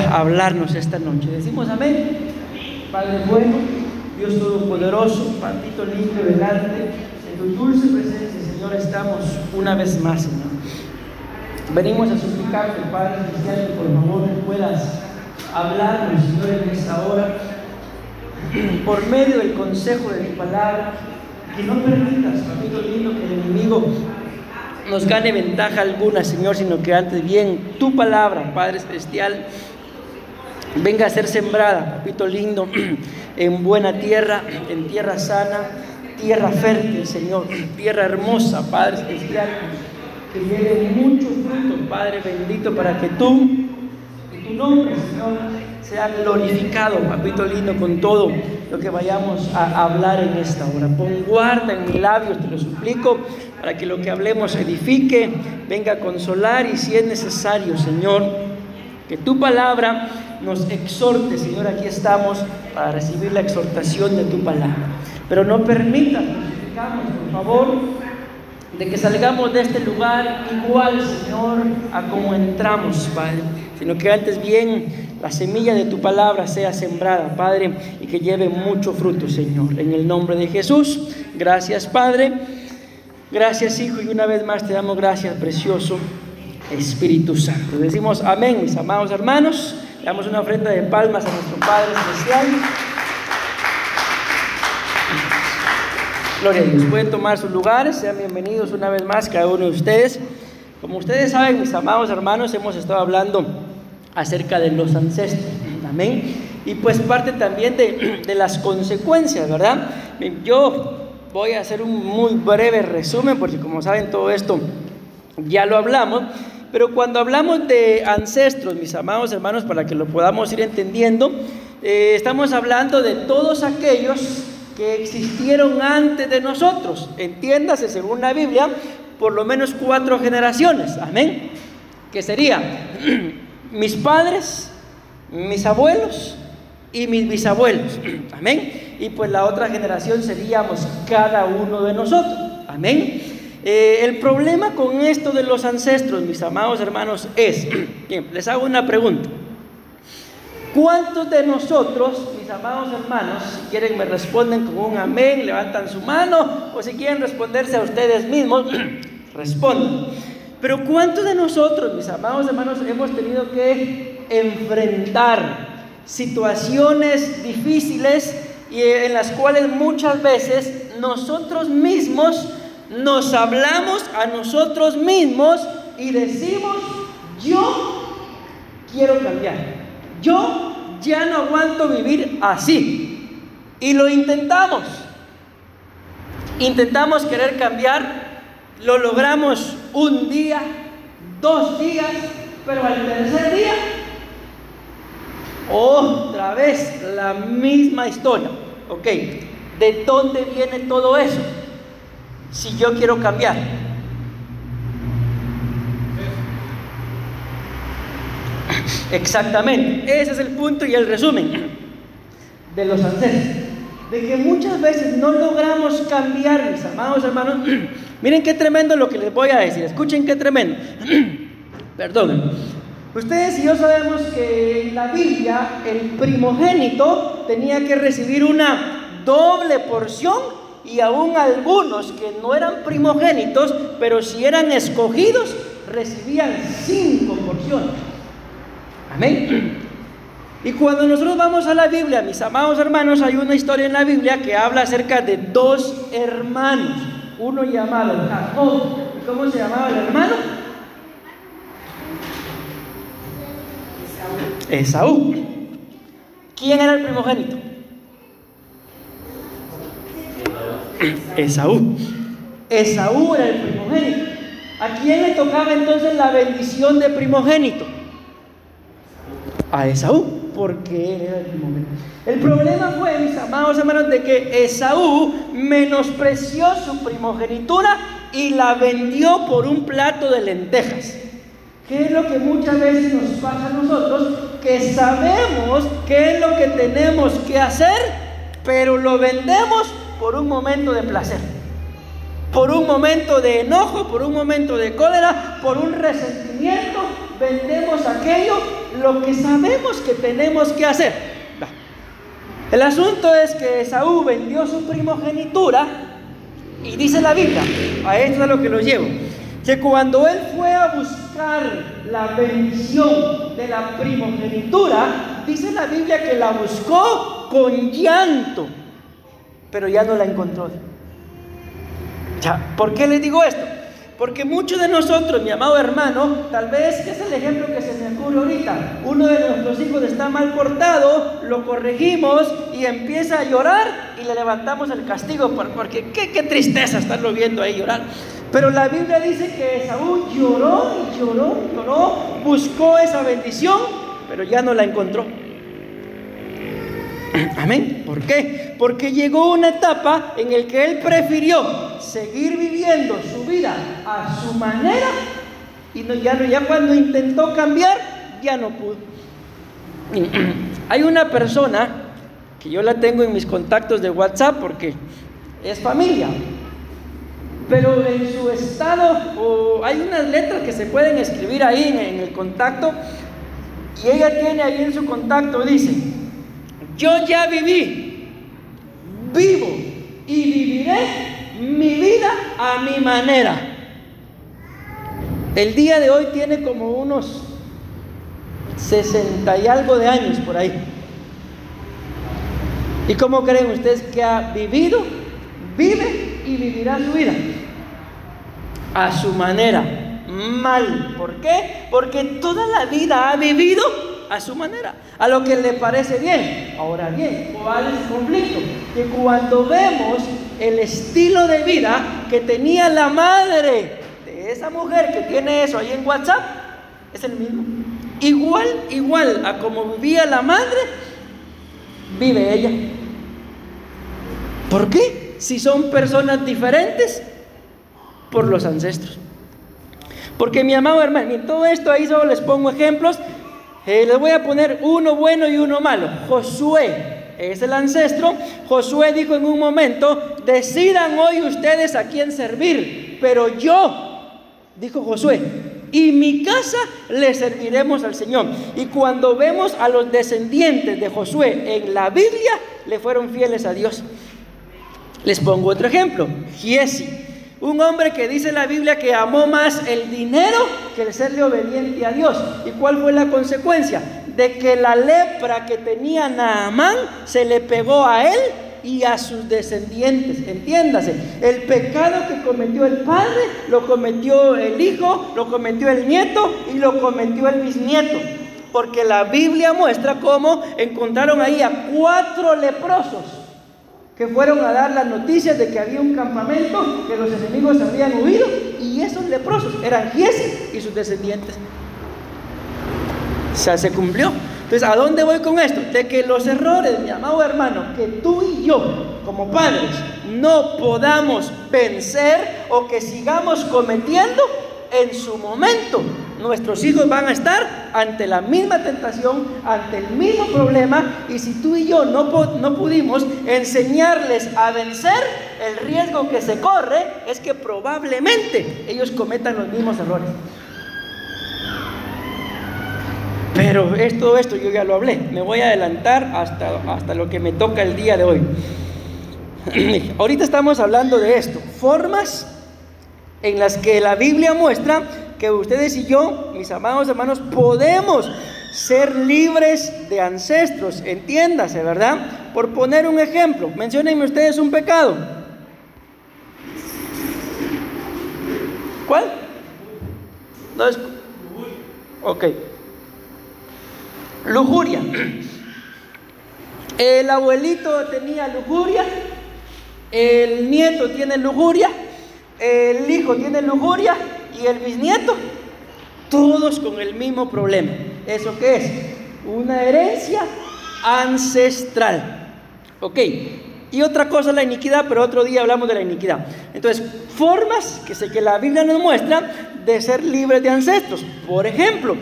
a hablarnos esta noche. Decimos amén. Padre bueno, Dios Todopoderoso, Papito lindo delante, en tu dulce presencia, Señor, estamos una vez más, Señor. Venimos a suplicarte, Padre Celestial, que por favor puedas hablarnos, Señor, en esta hora, por medio del consejo de tu palabra, que no permitas, Papito lindo, que el enemigo nos gane ventaja alguna, Señor, sino que antes bien tu palabra, Padre Celestial, venga a ser sembrada, Papito lindo, en buena tierra, en tierra sana, tierra fértil, Señor, tierra hermosa, Padre Celestial, que lleve mucho fruto, Padre bendito, para que tú y tu nombre, Señor, sea glorificado, Papito lindo, con todo lo que vayamos a hablar en esta hora. Pon guarda en mis labios, te lo suplico, para que lo que hablemos edifique, venga a consolar, y si es necesario, Señor, que tu palabra nos exhorte, Señor. Aquí estamos para recibir la exhortación de tu palabra, pero no permitas, nos suplicamos, por favor, de que salgamos de este lugar igual, Señor, a como entramos, Padre, sino que antes bien la semilla de tu palabra sea sembrada, Padre, y que lleve mucho fruto, Señor, en el nombre de Jesús. Gracias, Padre, gracias, Hijo, y una vez más te damos gracias, precioso Espíritu Santo. Decimos amén, mis amados hermanos. Le damos una ofrenda de palmas a nuestro Padre Celestial. Gloria a Dios. Pueden tomar sus lugares, sean bienvenidos una vez más cada uno de ustedes. Como ustedes saben, mis amados hermanos, hemos estado hablando acerca de los ancestros, amén, y pues parte también de las consecuencias, ¿verdad? Yo voy a hacer un muy breve resumen, porque como saben todo esto ya lo hablamos, pero cuando hablamos de ancestros, mis amados hermanos, para que lo podamos ir entendiendo, estamos hablando de todos aquellos que existieron antes de nosotros, entiéndase, según la Biblia, por lo menos 4 generaciones, amén, que sería mis padres, mis abuelos y mis bisabuelos, amén, y pues la otra generación seríamos cada uno de nosotros, amén. El problema con esto de los ancestros, mis amados hermanos, es, bien, les hago una pregunta. ¿Cuántos de nosotros, mis amados hermanos, si quieren me responden con un amén, levantan su mano, o si quieren responderse a ustedes mismos, respondan? Pero ¿cuántos de nosotros, mis amados hermanos, hemos tenido que enfrentar situaciones difíciles y en las cuales muchas veces nosotros mismos nos hablamos a nosotros mismos y decimos: yo quiero cambiar, yo ya no aguanto vivir así, y lo intentamos querer cambiar, lo logramos un día, 2 días, pero al tercer día otra vez la misma historia. Ok, ¿de dónde viene todo eso? Si yo quiero cambiar, exactamente, ese es el punto y el resumen de los ancestros, de que muchas veces no logramos cambiar, mis amados hermanos. Miren qué tremendo lo que les voy a decir, escuchen qué tremendo. Perdón, ustedes y yo sabemos que en la Biblia el primogénito tenía que recibir una doble porción, y aún algunos que no eran primogénitos, pero si eran escogidos, recibían 5 porciones. Amén. Y cuando nosotros vamos a la Biblia, mis amados hermanos, hay una historia en la Biblia que habla acerca de 2 hermanos, uno llamado Jacob. ¿Y cómo se llamaba el hermano? Esaú. ¿Quién era el primogénito? Esaú. Esaú era el primogénito. ¿A quién le tocaba entonces la bendición de primogénito? A Esaú, porque él era el primogénito. El problema fue, mis amados hermanos, de que Esaú menospreció su primogenitura y la vendió por un plato de lentejas. ¿Qué es lo que muchas veces nos pasa a nosotros? Que sabemos qué es lo que tenemos que hacer, pero lo vendemos por un momento de placer, por un momento de enojo, por un momento de cólera, por un resentimiento vendemos aquello, lo que sabemos que tenemos que hacer. El asunto es que Esaú vendió su primogenitura y dice la Biblia, a esto es a lo que lo llevo, que cuando él fue a buscar la bendición de la primogenitura, dice la Biblia que la buscó con llanto, pero ya no la encontró. ¿Por qué les digo esto? Porque muchos de nosotros, mi amado hermano, tal vez, que es el ejemplo que se me ocurre ahorita, uno de nuestros hijos está mal portado, lo corregimos y empieza a llorar y le levantamos el castigo, porque qué tristeza estarlo viendo ahí llorar. Pero la Biblia dice que Esaú lloró y lloró y lloró, buscó esa bendición, pero ya no la encontró. Amén. ¿Por qué? Porque llegó una etapa en la que él prefirió seguir viviendo su vida a su manera y ya cuando intentó cambiar, ya no pudo. Hay una persona que yo la tengo en mis contactos de WhatsApp porque es familia, pero en su estado hay unas letras que se pueden escribir ahí en el contacto, y ella tiene ahí en su contacto, dice: yo ya viví, vivo y viviré mi vida a mi manera. El día de hoy tiene como unos 60 y algo de años por ahí. ¿Y cómo creen ustedes que ha vivido, vive y vivirá su vida? A su manera, mal. ¿Por qué? Porque toda la vida ha vivido a su manera, a lo que le parece bien. Ahora bien, ¿cuál es el conflicto? Que cuando vemos el estilo de vida que tenía la madre de esa mujer que tiene eso ahí en WhatsApp, es el mismo. Igual a como vivía la madre, vive ella. ¿Por qué? Si son personas diferentes, por los ancestros. Porque, mi amado hermano, en todo esto ahí solo les pongo ejemplos. Les voy a poner uno bueno y uno malo. Josué es el ancestro. Josué dijo en un momento: decidan hoy ustedes a quién servir, pero yo, dijo Josué, y mi casa le serviremos al Señor. Y cuando vemos a los descendientes de Josué en la Biblia, le fueron fieles a Dios. Les pongo otro ejemplo: Giesi, un hombre que dice la Biblia que amó más el dinero que el serle obediente a Dios. ¿Y cuál fue la consecuencia? De que la lepra que tenía Naamán se le pegó a él y a sus descendientes. Entiéndase, el pecado que cometió el padre, lo cometió el hijo, lo cometió el nieto y lo cometió el bisnieto. Porque la Biblia muestra cómo encontraron ahí a 4 leprosos que fueron a dar las noticias de que había un campamento, que los enemigos habían huido, y esos leprosos eran Giesi y sus descendientes. O sea, se cumplió. Entonces, ¿a dónde voy con esto? De que los errores, mi amado hermano, que tú y yo, como padres, no podamos vencer o que sigamos cometiendo, en su momento nuestros hijos van a estar ante la misma tentación, ante el mismo problema, y si tú y yo no pudimos enseñarles a vencer, el riesgo que se corre es que probablemente ellos cometan los mismos errores. Pero todo esto yo ya lo hablé, me voy a adelantar hasta lo que me toca el día de hoy. Ahorita estamos hablando de esto, formas en las que la Biblia muestra que ustedes y yo, mis amados hermanos, podemos ser libres de ancestros. Entiéndase, ¿verdad? Por poner un ejemplo, menciónenme ustedes un pecado. ¿Cuál? No es... Ok. Lujuria. El abuelito tenía lujuria, el nieto tiene lujuria, el hijo tiene lujuria y el bisnieto, todos con el mismo problema. ¿Eso qué es? Una herencia ancestral. Ok. Y otra cosa, la iniquidad, pero otro día hablamos de la iniquidad. Entonces, formas que la Biblia nos muestra de ser libres de ancestros. Por ejemplo,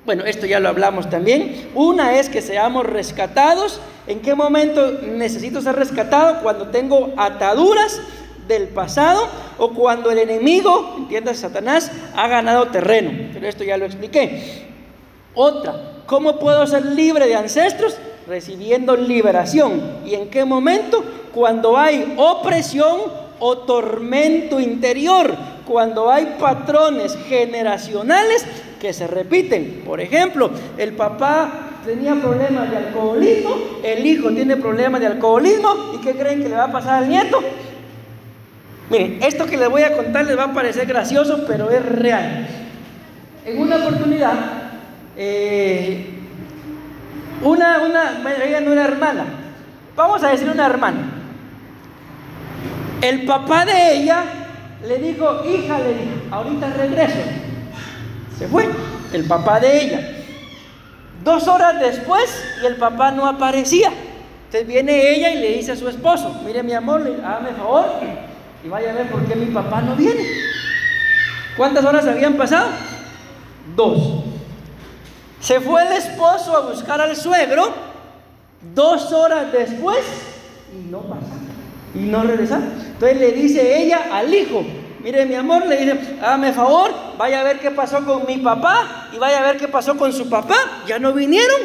bueno, esto ya lo hablamos también. Una es que seamos rescatados. ¿En qué momento necesito ser rescatado? Cuando tengo ataduras del pasado o cuando el enemigo, entiendas, Satanás, ha ganado terreno. Pero esto ya lo expliqué. Otra, ¿cómo puedo ser libre de ancestros? Recibiendo liberación. ¿Y en qué momento? Cuando hay opresión o tormento interior, cuando hay patrones generacionales que se repiten. Por ejemplo, el papá tenía problemas de alcoholismo, el hijo tiene problemas de alcoholismo, ¿y qué creen que le va a pasar al nieto? Miren, esto que les voy a contar les va a parecer gracioso, pero es real. En una oportunidad, ella no era hermana, vamos a decir una hermana. El papá de ella le dijo, hija, le dijo, ahorita regreso. Se fue, el papá de ella. 2 horas después, y el papá no aparecía. Entonces viene ella y le dice a su esposo, mire mi amor, hágame favor y vaya a ver por qué mi papá no viene. ¿Cuántas horas habían pasado? 2. Se fue el esposo a buscar al suegro 2 horas después y no pasaba, y no regresaba. Entonces le dice ella al hijo, mire mi amor, le dice, hágame favor, vaya a ver qué pasó con mi papá y vaya a ver qué pasó con su papá. Ya no vinieron.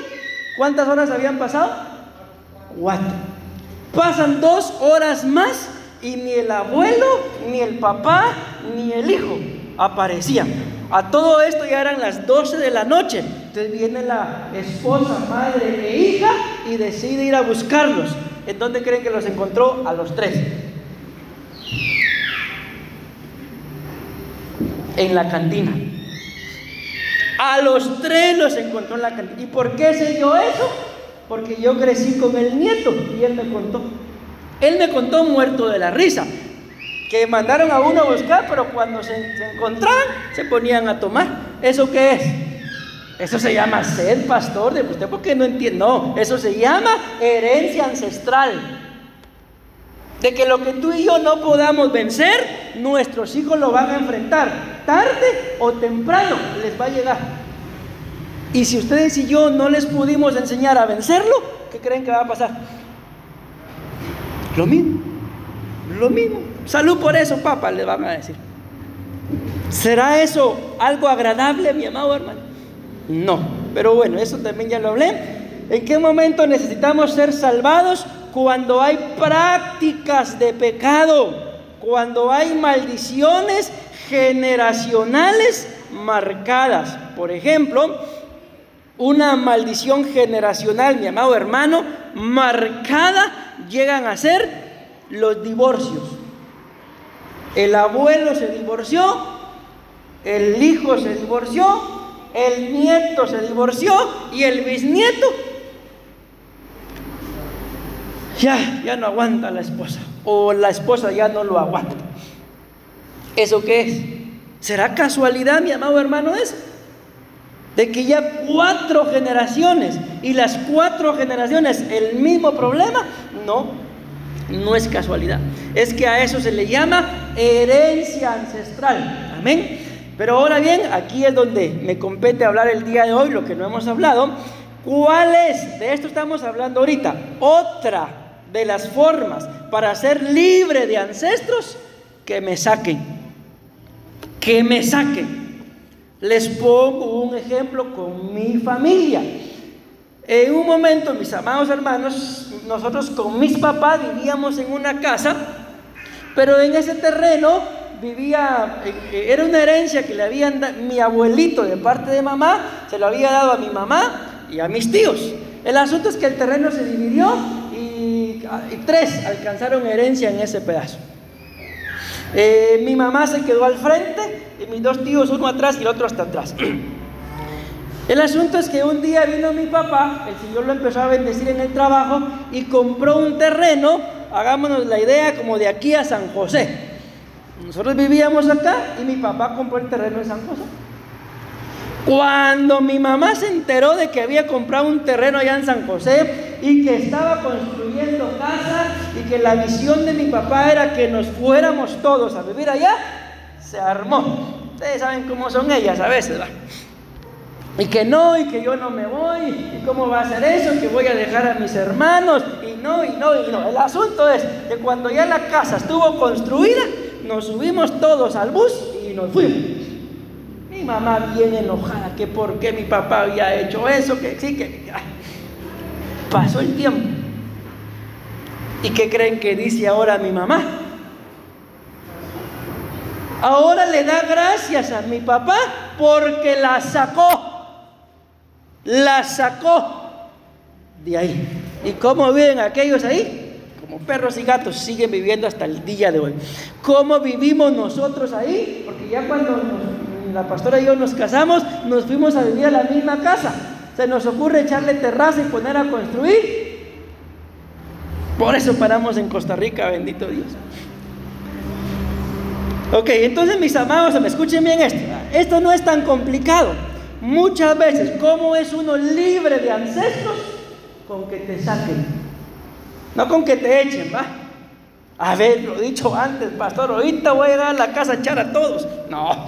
¿Cuántas horas habían pasado? 4. Pasan 2 horas más y ni el abuelo, ni el papá, ni el hijo aparecían. A todo esto ya eran las 12 de la noche. Entonces viene la esposa, madre e hija y decide ir a buscarlos. ¿En dónde creen que los encontró? A los 3. En la cantina. A los 3 los encontró en la cantina. ¿Y por qué sé yo eso? Porque yo crecí con el nieto y él me contó. Él me contó muerto de la risa, que mandaron a uno a buscar, pero cuando se encontraban, se ponían a tomar. ¿Eso qué es? Eso se llama sed, pastor. ¿De usted por qué no entiende? No, eso se llama herencia ancestral. De que lo que tú y yo no podamos vencer, nuestros hijos lo van a enfrentar. Tarde o temprano les va a llegar. Y si ustedes y yo no les pudimos enseñar a vencerlo, ¿qué creen que va a pasar? Lo mismo. Salud por eso, papá, le van a decir. ¿Será eso algo agradable, mi amado hermano? No, pero bueno, eso también ya lo hablé. ¿En qué momento necesitamos ser salvados? Cuando hay prácticas de pecado, cuando hay maldiciones generacionales marcadas. Por ejemplo, una maldición generacional, mi amado hermano, marcada, llegan a ser los divorcios. El abuelo se divorció, el hijo se divorció, el nieto se divorció y el bisnieto ya no aguanta a la esposa, o la esposa ya no lo aguanta. ¿Eso qué es? ¿Será casualidad, mi amado hermano, eso? De que ya 4 generaciones y las 4 generaciones el mismo problema. No es casualidad. Es que a eso se le llama herencia ancestral. Amén. Pero ahora bien, aquí es donde me compete hablar el día de hoy, lo que no hemos hablado. ¿Cuál es? De esto estamos hablando ahorita. Otra de las formas para ser libre de ancestros, que me saquen. Les pongo un ejemplo con mi familia. En un momento, mis amados hermanos, nosotros con mis papás vivíamos en una casa, pero en ese terreno era una herencia que le habían dado mi abuelito de parte de mamá, se lo había dado a mi mamá y a mis tíos. El asunto es que el terreno se dividió y 3 alcanzaron herencia en ese pedazo. Mi mamá se quedó al frente y mis 2 tíos, uno atrás y el otro hasta atrás. El asunto es que un día vino mi papá, el Señor lo empezó a bendecir en el trabajo y compró un terreno, hagámonos la idea, como de aquí a San José. Nosotros vivíamos acá y mi papá compró el terreno en San José. Cuando mi mamá se enteró de que había comprado un terreno allá en San José y que estaba construyendo casa y que la visión de mi papá era que nos fuéramos todos a vivir allá, se armó. Ustedes saben cómo son ellas a veces, ¿va? Y que no, y que yo no me voy, y cómo va a ser eso, que voy a dejar a mis hermanos, y no. El asunto es que cuando ya la casa estuvo construida, nos subimos todos al bus y nos fuimos. Mi mamá bien enojada, que por qué mi papá había hecho eso, que sí, que... Pasó el tiempo. ¿Y qué creen que dice ahora mi mamá? Ahora le da gracias a mi papá porque la sacó de ahí. ¿Y cómo viven aquellos ahí? Como perros y gatos, siguen viviendo hasta el día de hoy. ¿Cómo vivimos nosotros ahí? Porque ya cuando la pastora y yo nos casamos, nos fuimos a vivir a la misma casa. Se nos ocurre echarle terraza y poner a construir. Por eso paramos en Costa Rica, bendito Dios. Ok, entonces mis amados, me escuchen bien esto. Esto no es tan complicado. Muchas veces, ¿cómo es uno libre de ancestros? Con que te saquen, no con que te echen, ¿va? A ver, lo he dicho antes, pastor, ahorita voy a llegar a la casa a echar a todos. No,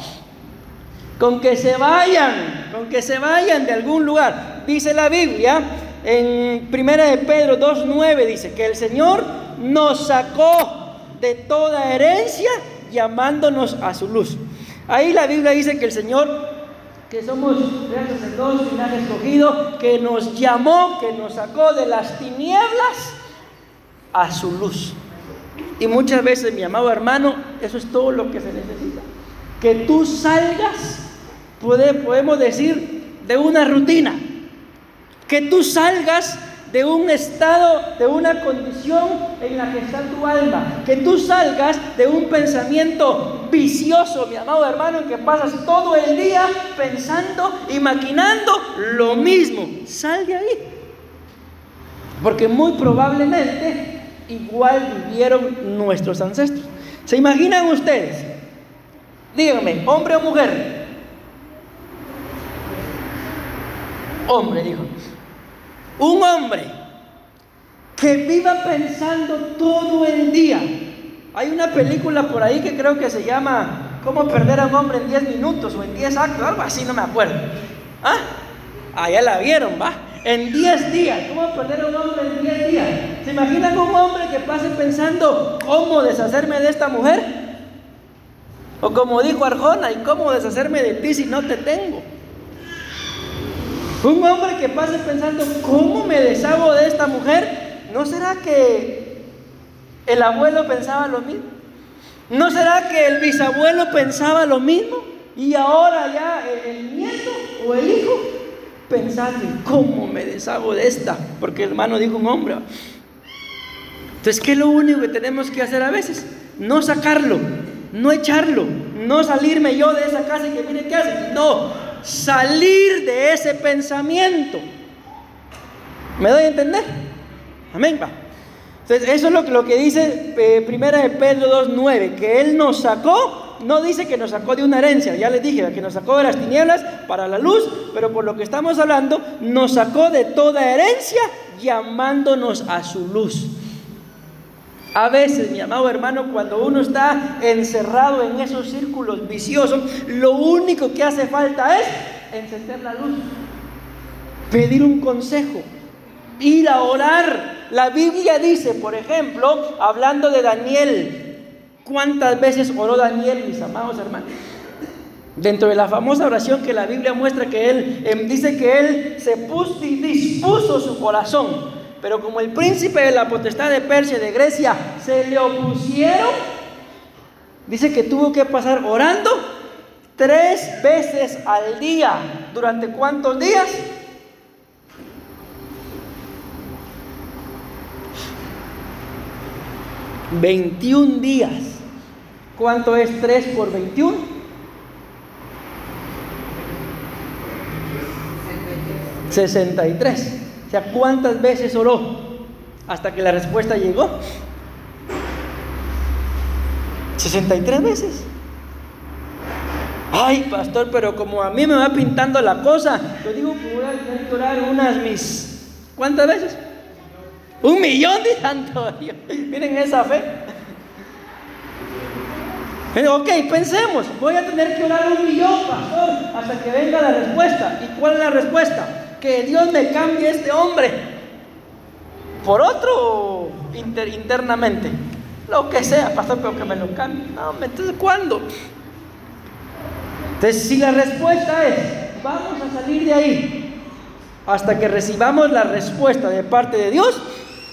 con que se vayan de algún lugar. Dice la Biblia, en 1 de Pedro 2:9, dice que el Señor nos sacó de toda herencia, llamándonos a su luz. Ahí la Biblia dice que el Señor, que somos sacerdotes, linaje escogido, que nos llamó, que nos sacó de las tinieblas a su luz. Y muchas veces, mi amado hermano, eso es todo lo que se necesita. Que tú salgas, podemos decir, de una rutina. Que tú salgas de un estado, de una condición en la que está tu alma. Que tú salgas de un pensamiento vicioso, mi amado hermano, en que pasas todo el día pensando y maquinando lo mismo. Sal de ahí. Porque muy probablemente igual vivieron nuestros ancestros. ¿Se imaginan ustedes? Díganme, ¿hombre o mujer? Hombre, dijo. Un hombre que viva pensando todo el día. Hay una película por ahí que creo que se llama ¿Cómo perder a un hombre en 10 minutos o en 10 actos? Algo así, no me acuerdo. Ya la vieron, ¿va? En 10 días. ¿Cómo perder a un hombre en 10 días? ¿Se imaginan un hombre que pase pensando cómo deshacerme de esta mujer? O como dijo Arjona, ¿y cómo deshacerme de ti si no te tengo? Un hombre que pase pensando, ¿cómo me deshago de esta mujer? ¿No será que el abuelo pensaba lo mismo? ¿No será que el bisabuelo pensaba lo mismo? Y ahora ya el nieto o el hijo pensando, ¿cómo me deshago de esta? Porque el hermano dijo un hombre. Entonces, ¿qué es lo único que tenemos que hacer a veces? No sacarlo, no echarlo, no salirme yo de esa casa y que mire qué hace. No. Salir de ese pensamiento. ¿Me doy a entender? Amén, va. Entonces eso es lo que dice 1 de Pedro 2:9, que Él nos sacó. No dice que nos sacó de una herencia, ya les dije, que nos sacó de las tinieblas para la luz, pero por lo que estamos hablando, nos sacó de toda herencia, llamándonos a su luz. A veces, mi amado hermano, cuando uno está encerrado en esos círculos viciosos, lo único que hace falta es encender la luz, pedir un consejo, ir a orar. La Biblia dice, por ejemplo, hablando de Daniel, ¿cuántas veces oró Daniel, mis amados hermanos? Dentro de la famosa oración que la Biblia muestra que él, dice que él se puso y dispuso su corazón. Pero como el príncipe de la potestad de Persia y de Grecia se le opusieron, dice que tuvo que pasar orando 3 veces al día. ¿Durante cuántos días? 21 días. ¿Cuánto es 3 por 21? 63. O sea, ¿cuántas veces oró hasta que la respuesta llegó? 63 veces. Ay, pastor, pero como a mí me va pintando la cosa, yo digo que voy a tener que orar ¿cuántas veces? 1.000.000 de santo Dios. Miren esa fe. Ok, pensemos, voy a tener que orar 1.000.000, pastor, hasta que venga la respuesta. ¿Y cuál es la respuesta? Que Dios me cambie a este hombre por otro internamente. Lo que sea, pastor, pero que me lo cambie. No, entonces, ¿cuándo? Entonces, si la respuesta es, vamos a salir de ahí hasta que recibamos la respuesta de parte de Dios,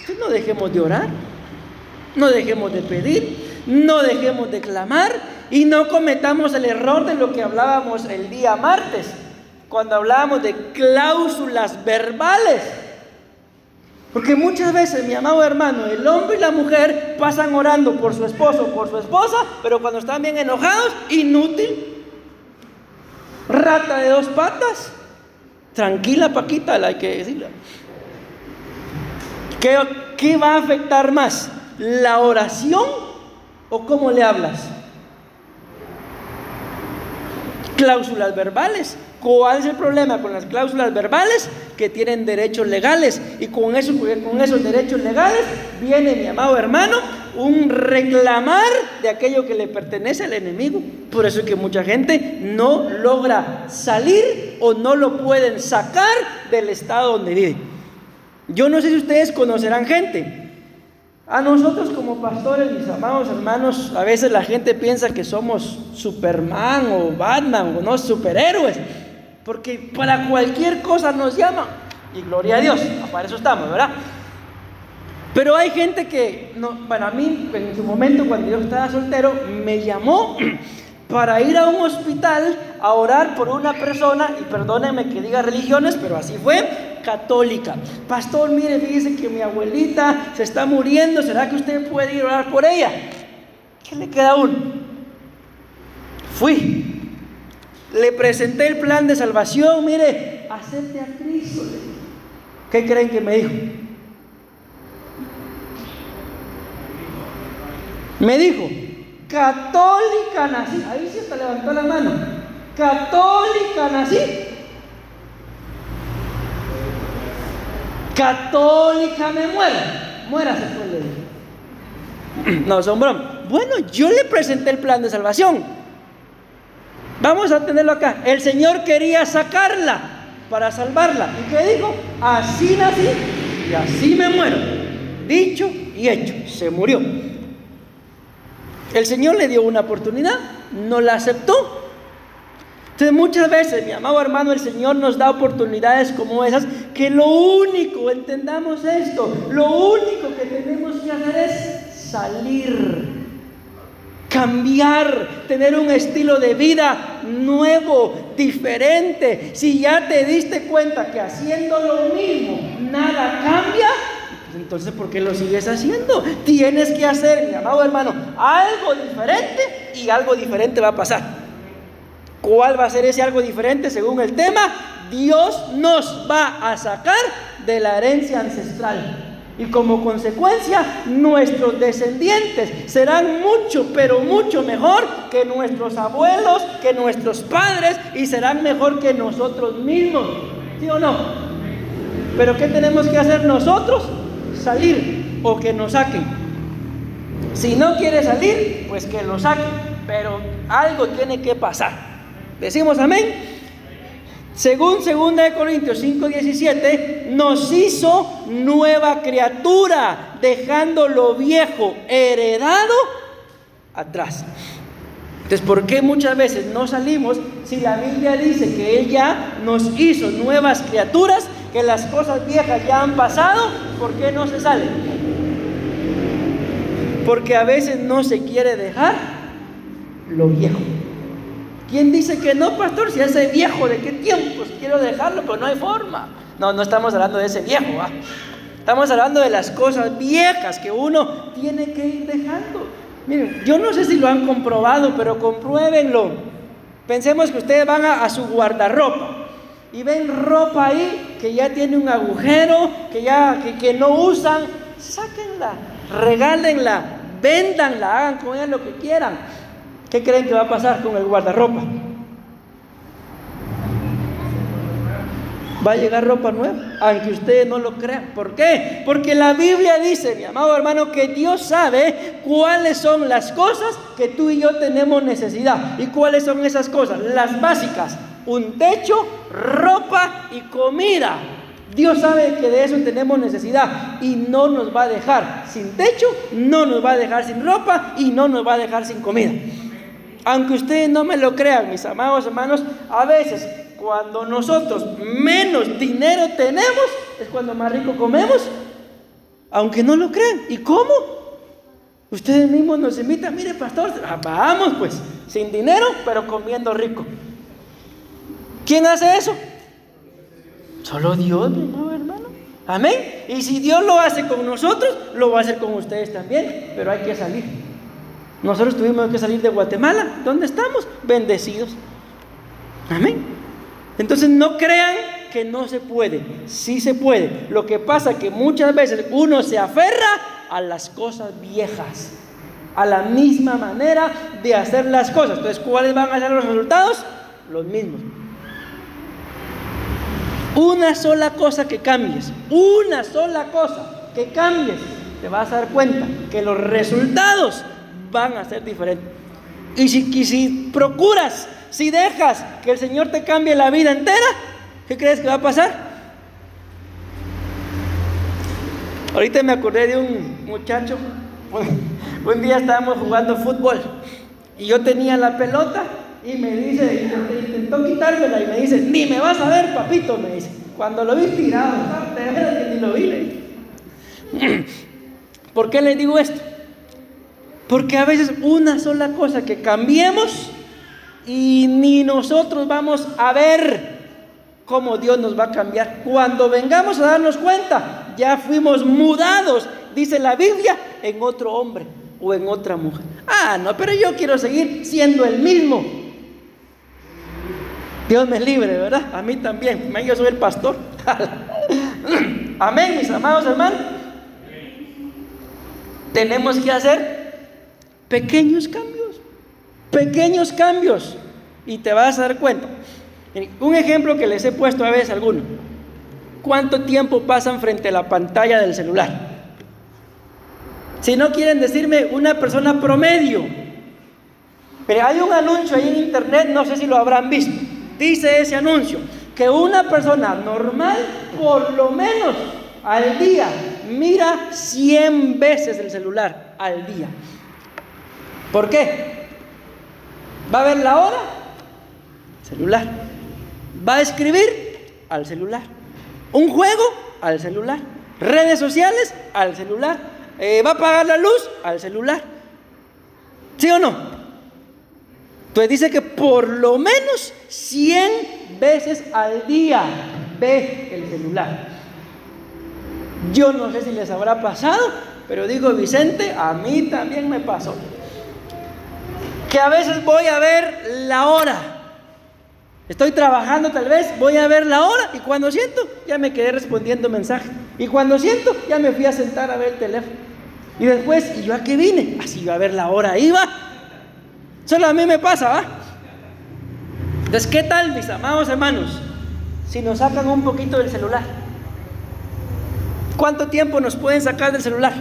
pues no dejemos de orar, no dejemos de pedir, no dejemos de clamar y no cometamos el error de lo que hablábamos el día martes, cuando hablábamos de cláusulas verbales. Porque muchas veces, mi amado hermano, el hombre y la mujer pasan orando por su esposo o por su esposa, pero cuando están bien enojados, inútil. Rata de 2 patas. Tranquila, Paquita, hay que decirle. ¿Qué va a afectar más? ¿La oración o cómo le hablas? Cláusulas verbales. ¿Cuál es el problema con las cláusulas verbales? Que tienen derechos legales, y con esos derechos legales viene, mi amado hermano, un reclamar de aquello que le pertenece al enemigo. Por eso es que mucha gente no logra salir o no lo pueden sacar del estado donde vive. Yo no sé si ustedes conocerán gente. A nosotros como pastores, mis amados hermanos, a veces la gente piensa que somos Superman o Batman o no, superhéroes, porque para cualquier cosa nos llaman, y gloria a Dios, para eso estamos, ¿verdad? Pero hay gente que, a mí en su momento cuando yo estaba soltero, me llamó para ir a un hospital a orar por una persona, y perdónenme que diga religiones, pero así fue, católica. Pastor, mire, fíjese que mi abuelita se está muriendo, ¿será que usted puede ir a orar por ella? ¿Qué le queda a uno? Fui, le presenté el plan de salvación, mire, acepte a Cristo. ¿Qué creen que me dijo? Me dijo, católica nací. Ahí sí hasta levantó la mano. Católica nací. Católica me muero. Muérase, pues, le dije. No, son bromas. Bueno, yo le presenté el plan de salvación. Vamos a tenerlo acá. El Señor quería sacarla para salvarla. ¿Y qué dijo? Así nací y así me muero. Dicho y hecho. Se murió. El Señor le dio una oportunidad, no la aceptó. Entonces muchas veces, mi amado hermano, el Señor nos da oportunidades como esas, que lo único, entendamos esto, lo único que tenemos que hacer es salir, cambiar, tener un estilo de vida nuevo, diferente. Si ya te diste cuenta que haciendo lo mismo nada cambia, entonces ¿por qué lo sigues haciendo? Tienes que hacer, mi amado hermano, algo diferente, y algo diferente va a pasar. ¿Cuál va a ser ese algo diferente? Según el tema, Dios nos va a sacar de la herencia ancestral, y como consecuencia nuestros descendientes serán mucho, pero mucho mejor que nuestros abuelos, que nuestros padres, y serán mejor que nosotros mismos. ¿Sí o no? Pero ¿qué tenemos que hacer nosotros? Salir o que nos saquen. Si no quiere salir, pues que lo saquen, pero algo tiene que pasar. Decimos amén. Según 2 Corintios 5:17, nos hizo nueva criatura, dejando lo viejo heredado atrás. Entonces, ¿por qué muchas veces no salimos si la Biblia dice que Él ya nos hizo nuevas criaturas, que las cosas viejas ya han pasado? ¿Por qué no se sale? Porque a veces no se quiere dejar lo viejo. ¿Quién dice que no, pastor? Si ese viejo, ¿de qué tiempos quiero dejarlo? Pero no hay forma. No estamos hablando de ese viejo, ¿eh? Estamos hablando de las cosas viejas que uno tiene que ir dejando. Miren, yo no sé si lo han comprobado, pero compruébenlo. Pensemos que ustedes van a su guardarropa y ven ropa ahí que ya tiene un agujero, que no usan. Sáquenla, regálenla, véndanla, hagan con ella lo que quieran. ¿Qué creen que va a pasar con el guardarropa? va a llegar ropa nueva, aunque ustedes no lo crean. ¿Por qué? Porque la Biblia dice, mi amado hermano, que Dios sabe cuáles son las cosas que tú y yo tenemos necesidad. ¿Y cuáles son esas cosas? Las básicas: un techo, ropa y comida. Dios sabe que de eso tenemos necesidad y no nos va a dejar sin techo, no nos va a dejar sin ropa y no nos va a dejar sin comida. Aunque ustedes no me lo crean, mis amados hermanos, a veces cuando nosotros menos dinero tenemos es cuando más rico comemos, aunque no lo crean. ¿Y cómo? Ustedes mismos nos invitan: mire, pastor, vamos pues, sin dinero pero comiendo rico. ¿Quién hace eso? Solo Dios, mi amado hermano. Amén. Y si Dios lo hace con nosotros, lo va a hacer con ustedes también. Pero hay que salir. Nosotros tuvimos que salir de Guatemala. ¿Dónde estamos? Bendecidos. Amén. Entonces no crean que no se puede. Sí se puede. Lo que pasa es que muchas veces uno se aferra a las cosas viejas, a la misma manera de hacer las cosas. Entonces, ¿cuáles van a ser los resultados? Los mismos. Una sola cosa que cambies, una sola cosa que cambies, te vas a dar cuenta que los resultados van a ser diferentes. Y si procuras, si dejas que el Señor te cambie la vida entera, ¿qué crees que va a pasar? Ahorita me acordé de un muchacho. Un día estábamos jugando fútbol y yo tenía la pelota y me dice, intentó quitármela y me dice: ni me vas a ver, papito, me dice. Cuando lo vi tirado, de verdad que ni lo vi, le dije. ¿Por qué le digo esto? Porque a veces una sola cosa que cambiemos y ni nosotros vamos a ver cómo Dios nos va a cambiar. Cuando vengamos a darnos cuenta, ya fuimos mudados, dice la Biblia, en otro hombre o en otra mujer. No, pero yo quiero seguir siendo el mismo. Dios me libre, ¿verdad? A mí también. Yo soy el pastor. Amén, mis amados hermanos. Tenemos que hacer pequeños cambios. Pequeños cambios. Y te vas a dar cuenta. Un ejemplo que les he puesto a veces a algunos. ¿Cuánto tiempo pasan frente a la pantalla del celular? Si no quieren decirme una persona promedio. Pero hay un anuncio ahí en internet, no sé si lo habrán visto. Dice ese anuncio que una persona normal, por lo menos al día, mira 100 veces el celular al día. ¿Por qué? ¿Va a ver la hora? Celular. ¿Va a escribir? Al celular. ¿Un juego? Al celular. ¿Redes sociales? Al celular. ¿Va a apagar la luz? Al celular. ¿Sí o no? Entonces dice que por lo menos 100 veces al día ve el celular. Yo no sé si les habrá pasado, pero digo, Vicente, a mí también me pasó. Que a veces voy a ver la hora. Estoy trabajando tal vez, voy a ver la hora y cuando siento, ya me quedé respondiendo mensajes. Y cuando siento, ya me fui a sentar a ver el teléfono. Y después, ¿y yo a qué vine? Así iba a ver la hora, ahí va. Solo a mí me pasa, ¿va? Entonces, ¿qué tal, mis amados hermanos? Si nos sacan un poquito del celular. ¿Cuánto tiempo nos pueden sacar del celular?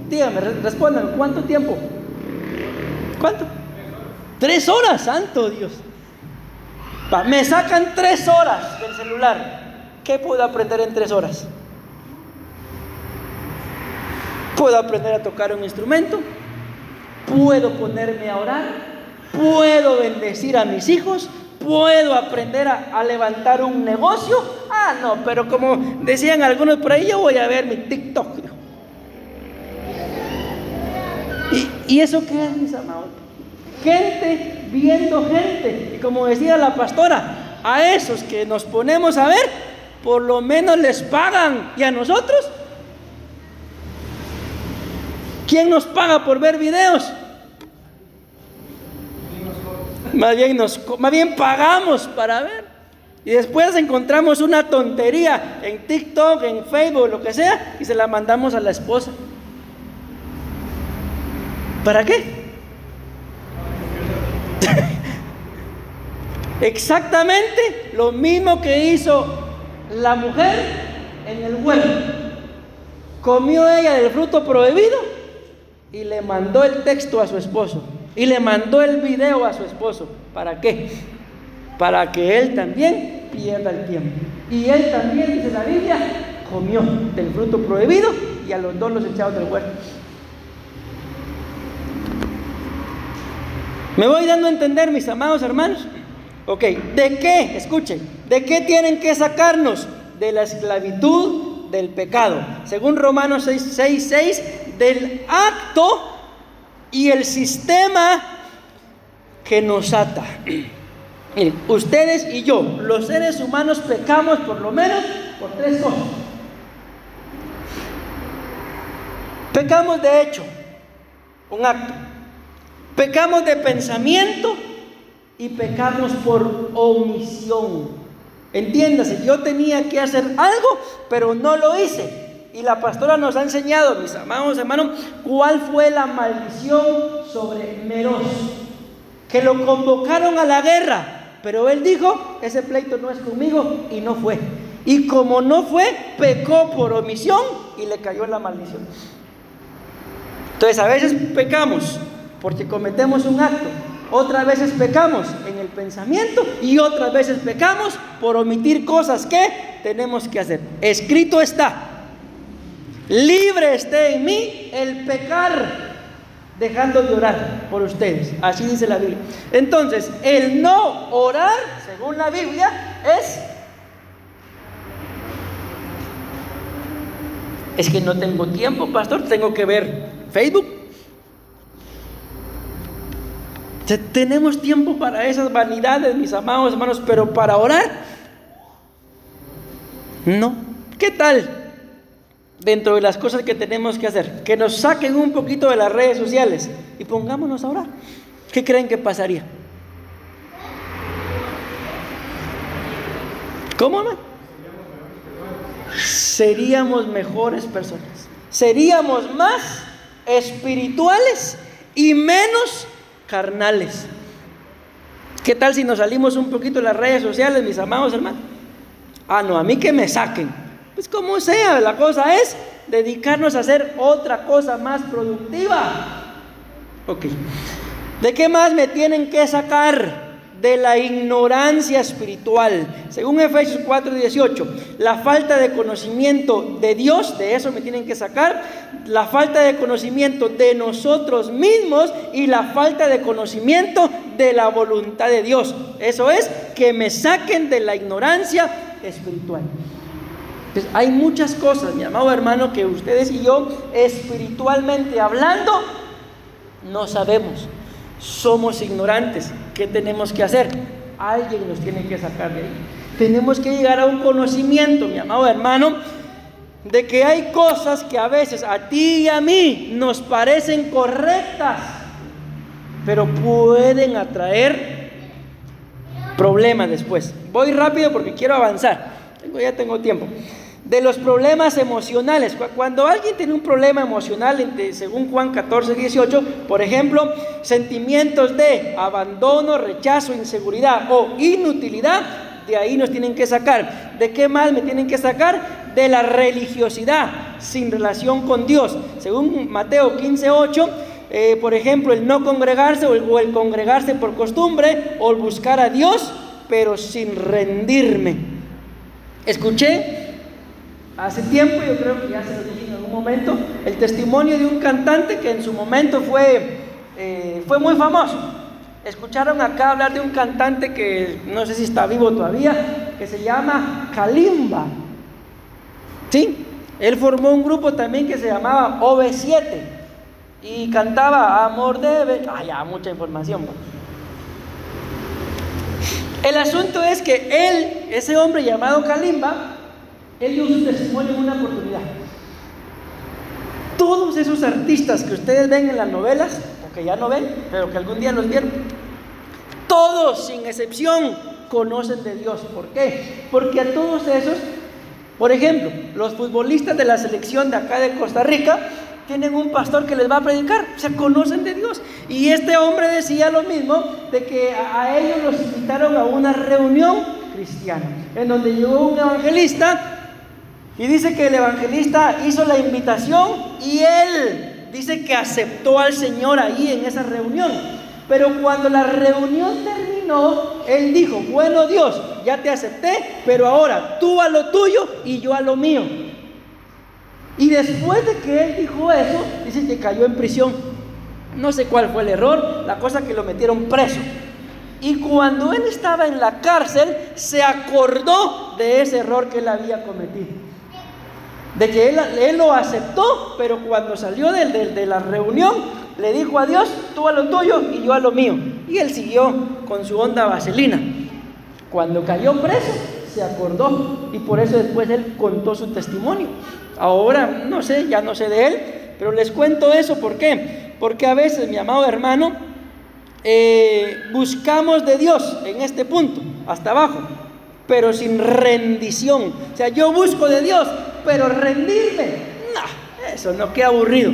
Díganme, respondan, ¿cuánto tiempo? ¿Cuánto? 3 horas, santo Dios. Me sacan 3 horas del celular. ¿Qué puedo aprender en 3 horas? Puedo aprender a tocar un instrumento, puedo ponerme a orar, puedo bendecir a mis hijos, puedo aprender a levantar un negocio. No, pero como decían algunos por ahí, yo voy a ver mi TikTok. ¿Y eso qué es, mis amados? Gente viendo gente. Y como decía la pastora, a esos que nos ponemos a ver, por lo menos les pagan. ¿Y a nosotros? ¿Quién nos paga por ver videos? Más bien pagamos para ver. Y después encontramos una tontería en TikTok, en Facebook, lo que sea, y se la mandamos a la esposa. ¿Para qué? Exactamente lo mismo que hizo la mujer en el huerto. Comió ella del fruto prohibido y le mandó el texto a su esposo. Y le mandó el video a su esposo. ¿Para qué? Para que él también pierda el tiempo. Y él también, dice la Biblia, comió del fruto prohibido y a los dos los echaron del huerto. ¿Me voy dando a entender, mis amados hermanos? Ok, ¿de qué? Escuchen, ¿de qué tienen que sacarnos? De la esclavitud del pecado. Según Romanos 6:6, del acto y el sistema que nos ata. Miren, ustedes y yo, los seres humanos, pecamos por lo menos por 3 cosas. Pecamos de hecho, un acto. Pecamos de pensamiento y pecamos por omisión. Entiéndase, yo tenía que hacer algo, pero no lo hice. Y la pastora nos ha enseñado, mis amados hermanos, cuál fue la maldición sobre Meroz. Que lo convocaron a la guerra, pero él dijo, ese pleito no es conmigo, y no fue. Y como no fue, pecó por omisión y le cayó la maldición. Entonces a veces pecamos porque cometemos un acto, otras veces pecamos en el pensamiento y otras veces pecamos por omitir cosas que tenemos que hacer. Escrito está: libre esté en mí el pecar, dejando de orar por ustedes. Así dice la Biblia. Entonces, el no orar, según la Biblia, es que no tengo tiempo, pastor, tengo que ver Facebook. Tenemos tiempo para esas vanidades, mis amados hermanos, pero para orar, no. ¿Qué tal? Dentro de las cosas que tenemos que hacer, que nos saquen un poquito de las redes sociales y pongámonos a orar. ¿Qué creen que pasaría? ¿Cómo no? Seríamos mejores personas, seríamos más espirituales y menos carnales. ¿Qué tal si nos salimos un poquito de las redes sociales, mis amados hermanos? No, a mí que me saquen. Pues como sea, la cosa es dedicarnos a hacer otra cosa más productiva. Ok. ¿De qué más me tienen que sacar? De la ignorancia espiritual. Según Efesios 4:18, la falta de conocimiento de Dios, de eso me tienen que sacar. La falta de conocimiento de nosotros mismos y la falta de conocimiento de la voluntad de Dios. Eso es, que me saquen de la ignorancia espiritual. Entonces, hay muchas cosas, mi amado hermano, que ustedes y yo, espiritualmente hablando, no sabemos. Somos ignorantes. ¿Qué tenemos que hacer? Alguien nos tiene que sacar de ahí. Tenemos que llegar a un conocimiento, mi amado hermano, de que hay cosas que a veces a ti y a mí nos parecen correctas, pero pueden atraer problemas después. Voy rápido porque quiero avanzar. Ya tengo tiempo. De los problemas emocionales. Cuando alguien tiene un problema emocional, según Juan 14:18, por ejemplo, sentimientos de abandono, rechazo, inseguridad o inutilidad, de ahí nos tienen que sacar. ¿De qué más me tienen que sacar? De la religiosidad sin relación con Dios. Según Mateo 15:8, por ejemplo, el no congregarse o el congregarse por costumbre, o el buscar a Dios, pero sin rendirme. Escuché hace tiempo, yo creo que ya se lo dije en algún momento, el testimonio de un cantante que en su momento fue muy famoso. Escucharon acá hablar de un cantante que no sé si está vivo todavía, que se llama Kalimba. ¿Sí? Él formó un grupo también que se llamaba OV7 y cantaba Amor debe... ya, mucha información. El asunto es que él, ese hombre llamado Kalimba, él dio su testimonio en una oportunidad. Todos esos artistas que ustedes ven en las novelas, o que ya no ven, pero que algún día los vieron, todos sin excepción conocen de Dios. ¿Por qué? Porque a todos esos, por ejemplo, los futbolistas de la selección de acá de Costa Rica tienen un pastor que les va a predicar, se conocen de Dios. Y este hombre decía lo mismo, de que a ellos los invitaron a una reunión cristiano, en donde llegó un evangelista y dice que el evangelista hizo la invitación y él dice que aceptó al Señor ahí en esa reunión. Pero cuando la reunión terminó, él dijo: bueno, Dios, ya te acepté, pero ahora tú a lo tuyo y yo a lo mío. Y después de que él dijo eso, dice que cayó en prisión. No sé cuál fue el error, la cosa que lo metieron preso. Y cuando él estaba en la cárcel, se acordó de ese error que él había cometido. De que él lo aceptó, pero cuando salió de la reunión, le dijo a Dios: tú a lo tuyo y yo a lo mío. Y él siguió con su onda vaselina. Cuando cayó preso, se acordó, y por eso después él contó su testimonio. Ahora, no sé, ya no sé de él, pero les cuento eso. ¿Por qué? Porque a veces, mi amado hermano, buscamos de Dios en este punto, hasta abajo, pero sin rendición. O sea, yo busco de Dios, pero rendirme, no, eso no, qué aburrido.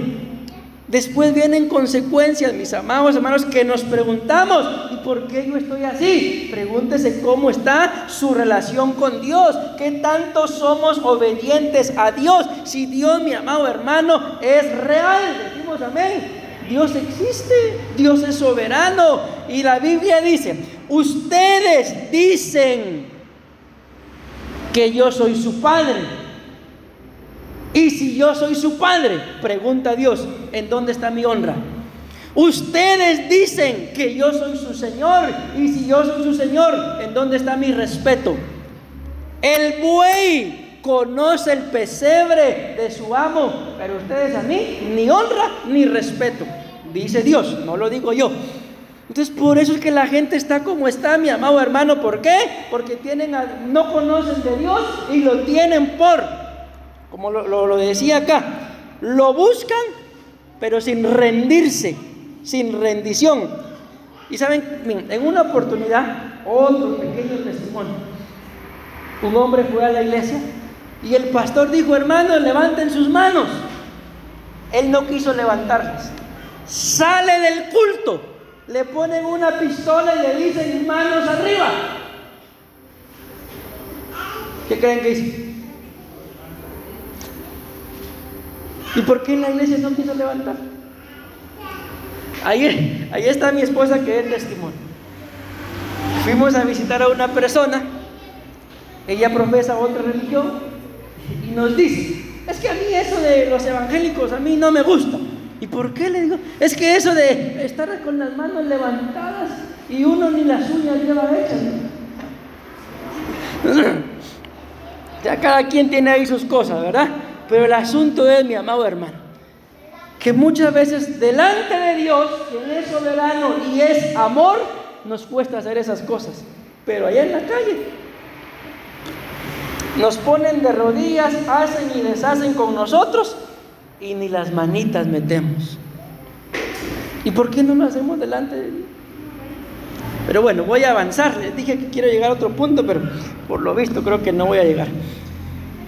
Después vienen consecuencias, mis amados hermanos, que nos preguntamos: ¿y por qué yo estoy así? Pregúntese cómo está su relación con Dios, qué tanto somos obedientes a Dios. Si Dios, mi amado hermano, es real, decimos amén. Dios existe, Dios es soberano, y la Biblia dice: ustedes dicen que yo soy su padre. Y si yo soy su padre, pregunta Dios, ¿en dónde está mi honra? Ustedes dicen que yo soy su Señor, y si yo soy su Señor, ¿en dónde está mi respeto? El buey conoce el pesebre de su amo, pero ustedes a mí ni honra ni respeto, dice Dios, no lo digo yo. Entonces, por eso es que la gente está como está, mi amado hermano. ¿Por qué? Porque no conocen de Dios y lo tienen como lo decía acá, lo buscan, pero sin rendirse, sin rendición. Y saben, en una oportunidad, otro pequeño testimonio, un hombre fue a la iglesia y el pastor dijo: hermanos, levanten sus manos. Él no quiso levantarlas. Sale del culto, le ponen una pistola y le dicen: manos arriba. ¿Qué creen que hizo? ¿Y por qué en la iglesia no quiso levantar? Ahí está mi esposa, que es testimonio. Fuimos a visitar a una persona, ella profesa otra religión, y nos dice: es que a mí eso de los evangélicos a mí no me gusta. ¿Y por qué? Le digo: es que eso de estar con las manos levantadas y uno ni las uñas lleva hechas. Ya cada quien tiene ahí sus cosas, ¿verdad? Pero el asunto es, mi amado hermano, que muchas veces delante de Dios, quien es soberano y es amor, nos cuesta hacer esas cosas. Pero allá en la calle nos ponen de rodillas, hacen y deshacen con nosotros, y ni las manitas metemos. ¿Y por qué no lo hacemos delante de Dios? Pero bueno, voy a avanzar. Les dije que quiero llegar a otro punto, pero por lo visto creo que no voy a llegar.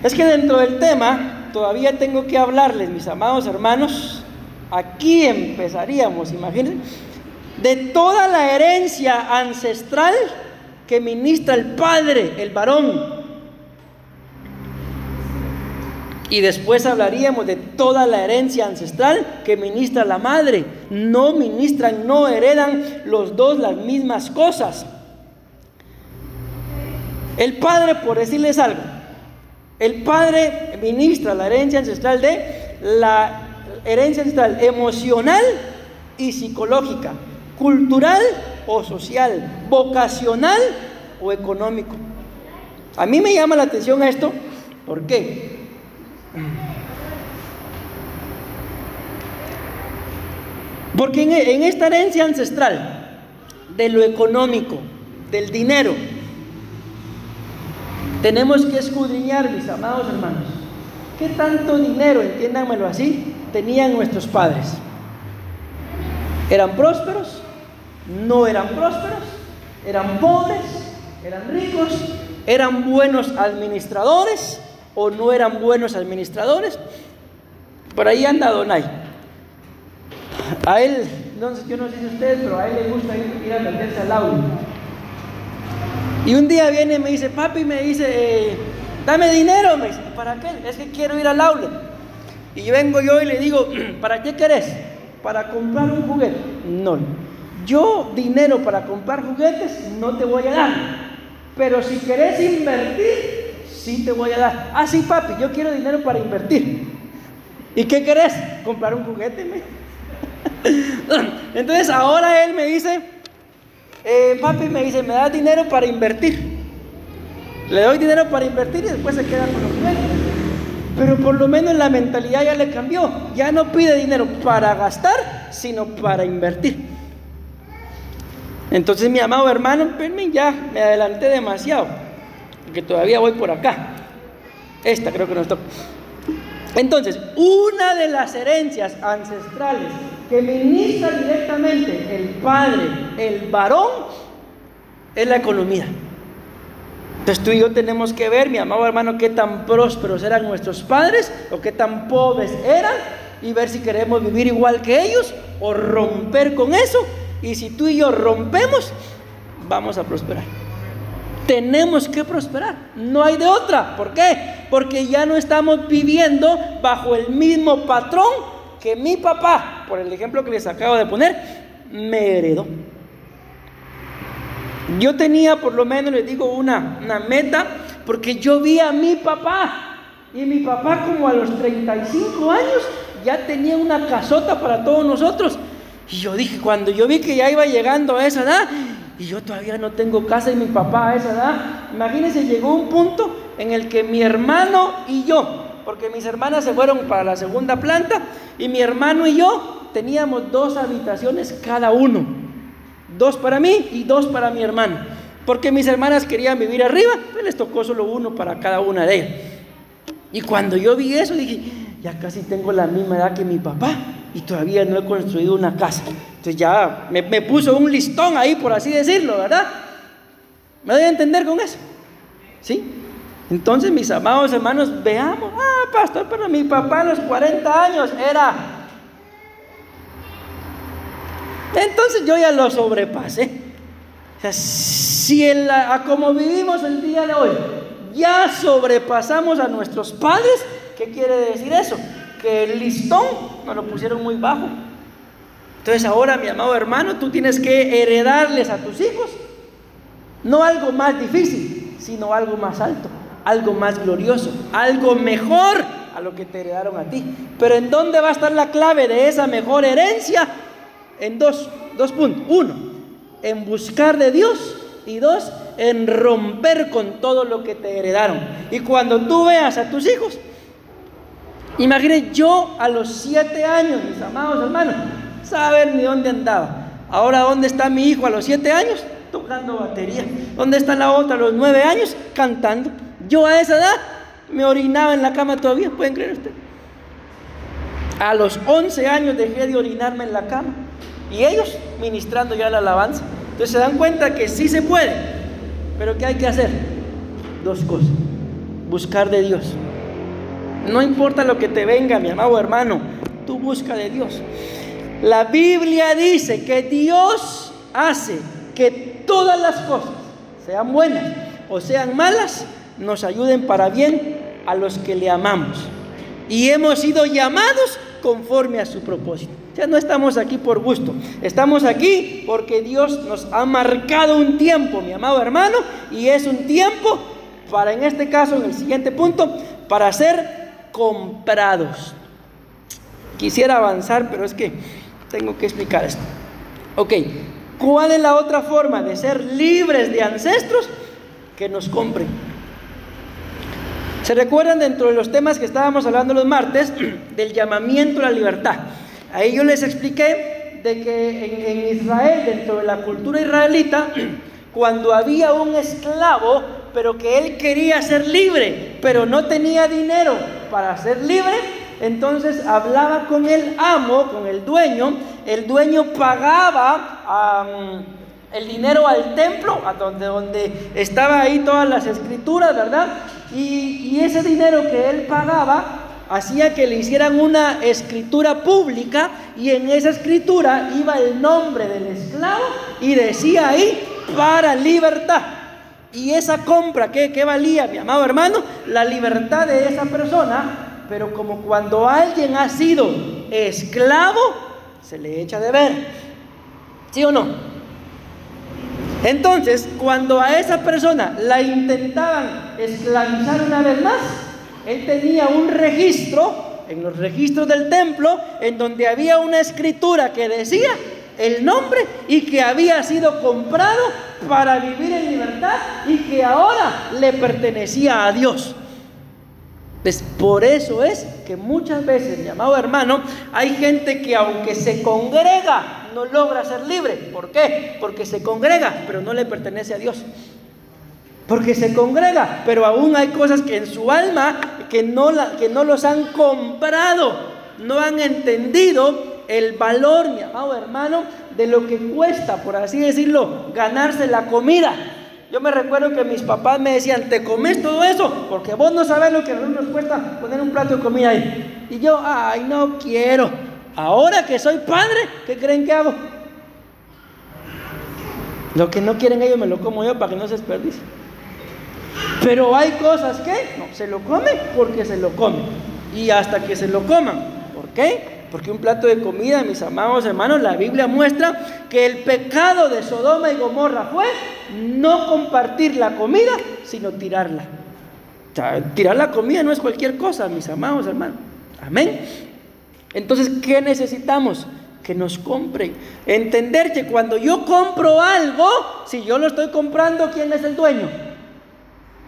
Es que dentro del tema todavía tengo que hablarles, mis amados hermanos. Aquí empezaríamos, imagínense, de toda la herencia ancestral que ministra el padre, el varón. Y después hablaríamos de toda la herencia ancestral que ministra la madre. No ministran, no heredan los dos las mismas cosas. El padre, por decirles algo, el padre ministra la herencia ancestral emocional y psicológica, cultural o social, vocacional o económico. A mí me llama la atención esto. ¿Por qué? Porque en esta herencia ancestral de lo económico, del dinero, tenemos que escudriñar, mis amados hermanos, ¿qué tanto dinero, entiéndanmelo así, tenían nuestros padres? ¿Eran prósperos? ¿No eran prósperos? ¿Eran pobres? ¿Eran ricos? ¿Eran buenos administradores o no eran buenos administradores? Por ahí anda Donay. A él, yo no sé si ustedes, pero a él le gusta ir a meterse al aula. Y un día viene y me dice, papi, me dice, dame dinero. Me dice, ¿para qué? Es que quiero ir al aula. Y vengo yo y le digo, ¿para qué querés? ¿Para comprar un juguete? No, yo dinero para comprar juguetes no te voy a dar, pero si querés invertir, sí te voy a dar. Ah, sí, papi, yo quiero dinero para invertir. ¿Y qué querés? Comprar un juguete. Entonces ahora él me dice, papi, me dice, ¿me das dinero para invertir? Le doy dinero para invertir y después se queda con los juguetes. Pero por lo menos la mentalidad ya le cambió. Ya no pide dinero para gastar, sino para invertir. Entonces, mi amado hermano, ya me adelanté demasiado, porque todavía voy por acá. Esta creo que nos toca. Entonces, una de las herencias ancestrales que ministra directamente el padre, el varón, es la economía. Entonces tú y yo tenemos que ver, mi amado hermano, qué tan prósperos eran nuestros padres o qué tan pobres eran, y ver si queremos vivir igual que ellos o romper con eso. Y si tú y yo rompemos, vamos a prosperar. Tenemos que prosperar, no hay de otra. ¿Por qué? Porque ya no estamos viviendo bajo el mismo patrón que mi papá, por el ejemplo que les acabo de poner, me heredó. Yo tenía, por lo menos les digo, una meta, porque yo vi a mi papá, y mi papá como a los 35 años ya tenía una casota para todos nosotros. Y yo dije, cuando yo vi que ya iba llegando a esa edad, y yo todavía no tengo casa, y mi papá a esa edad, imagínense, llegó un punto en el que mi hermano y yo, porque mis hermanas se fueron para la segunda planta, y mi hermano y yo teníamos 2 habitaciones cada uno. 2 para mí y 2 para mi hermano, porque mis hermanas querían vivir arriba, pues les tocó solo 1 para cada una de ellas. Y cuando yo vi eso dije, ya casi tengo la misma edad que mi papá y todavía no he construido una casa. Entonces ya me puso un listón ahí, por así decirlo, ¿verdad? ¿Me doy a entender con eso? ¿Sí? Entonces, mis amados hermanos, veamos, pastor, pero mi papá a los 40 años era... Entonces yo ya lo sobrepasé. O sea, si como vivimos el día de hoy ya sobrepasamos a nuestros padres, ¿qué quiere decir eso? Que el listón nos lo pusieron muy bajo. Entonces ahora, mi amado hermano, tú tienes que heredarles a tus hijos no algo más difícil, sino algo más alto, algo más glorioso, algo mejor a lo que te heredaron a ti. Pero ¿en dónde va a estar la clave de esa mejor herencia? En dos puntos. 1, en buscar de Dios, y 2, en romper con todo lo que te heredaron. Y cuando tú veas a tus hijos, imagínate, yo a los 7 años, mis amados hermanos, saber ni dónde andaba. Ahora, ¿dónde está mi hijo a los 7 años? Tocando batería. ¿Dónde está la otra a los 9 años? Cantando. Yo a esa edad me orinaba en la cama todavía, ¿pueden creer ustedes? A los 11 años dejé de orinarme en la cama, y ellos ministrando ya la alabanza. Entonces se dan cuenta que sí se puede, pero ¿qué hay que hacer? 2 cosas: buscar de Dios. No importa lo que te venga, mi amado hermano, tú busca de Dios. La Biblia dice que Dios hace que todas las cosas, sean buenas o sean malas, nos ayuden para bien a los que le amamos, y hemos sido llamados conforme a su propósito. Ya no estamos aquí por gusto, estamos aquí porque Dios nos ha marcado un tiempo, mi amado hermano, y es un tiempo para, en este caso, en el siguiente punto, para ser comprados. Quisiera avanzar, pero es que tengo que explicar esto. Ok, ¿cuál es la otra forma de ser libres de ancestros? Que nos compren. ¿Se recuerdan dentro de los temas que estábamos hablando los martes del llamamiento a la libertad? Ahí yo les expliqué de que en Israel, dentro de la cultura israelita, cuando había un esclavo, pero que él quería ser libre, pero no tenía dinero para ser libre, entonces hablaba con el amo, con el dueño pagaba el dinero al templo, a donde estaba ahí todas las escrituras, ¿verdad? Y ese dinero que él pagaba hacía que le hicieran una escritura pública, y en esa escritura iba el nombre del esclavo y decía ahí: para libertad. Y esa compra, ¿qué valía, mi amado hermano? La libertad de esa persona. Pero como cuando alguien ha sido esclavo, se le echa de ver. ¿Sí o no? Entonces, cuando a esa persona la intentaban esclavizar una vez más, él tenía un registro, en los registros del templo, en donde había una escritura que decía el nombre y que había sido comprado para vivir en libertad y que ahora le pertenecía a Dios. Pues por eso es que muchas veces, mi amado hermano, hay gente que aunque se congrega no logra ser libre. ¿Por qué? Porque se congrega pero no le pertenece a Dios. Porque se congrega, pero aún hay cosas que en su alma que no los han comprado, no han entendido el valor, mi amado hermano, de lo que cuesta, por así decirlo, ganarse la comida. Yo me recuerdo que mis papás me decían: te comes todo eso, porque vos no sabes lo que a nosotros nos cuesta poner un plato de comida ahí. Y yo, ay, no quiero. Ahora que soy padre, ¿qué creen que hago? Lo que no quieren ellos me lo como yo para que no se desperdicie. Pero hay cosas que no se lo come porque se lo comen. Y hasta que se lo coman. ¿Por qué? Porque un plato de comida, mis amados hermanos, la Biblia muestra que el pecado de Sodoma y Gomorra fue no compartir la comida, sino tirarla. O sea, tirar la comida no es cualquier cosa, mis amados hermanos. Amén. Entonces, ¿qué necesitamos? Que nos compren. Entender que cuando yo compro algo, si yo lo estoy comprando, ¿quién es el dueño?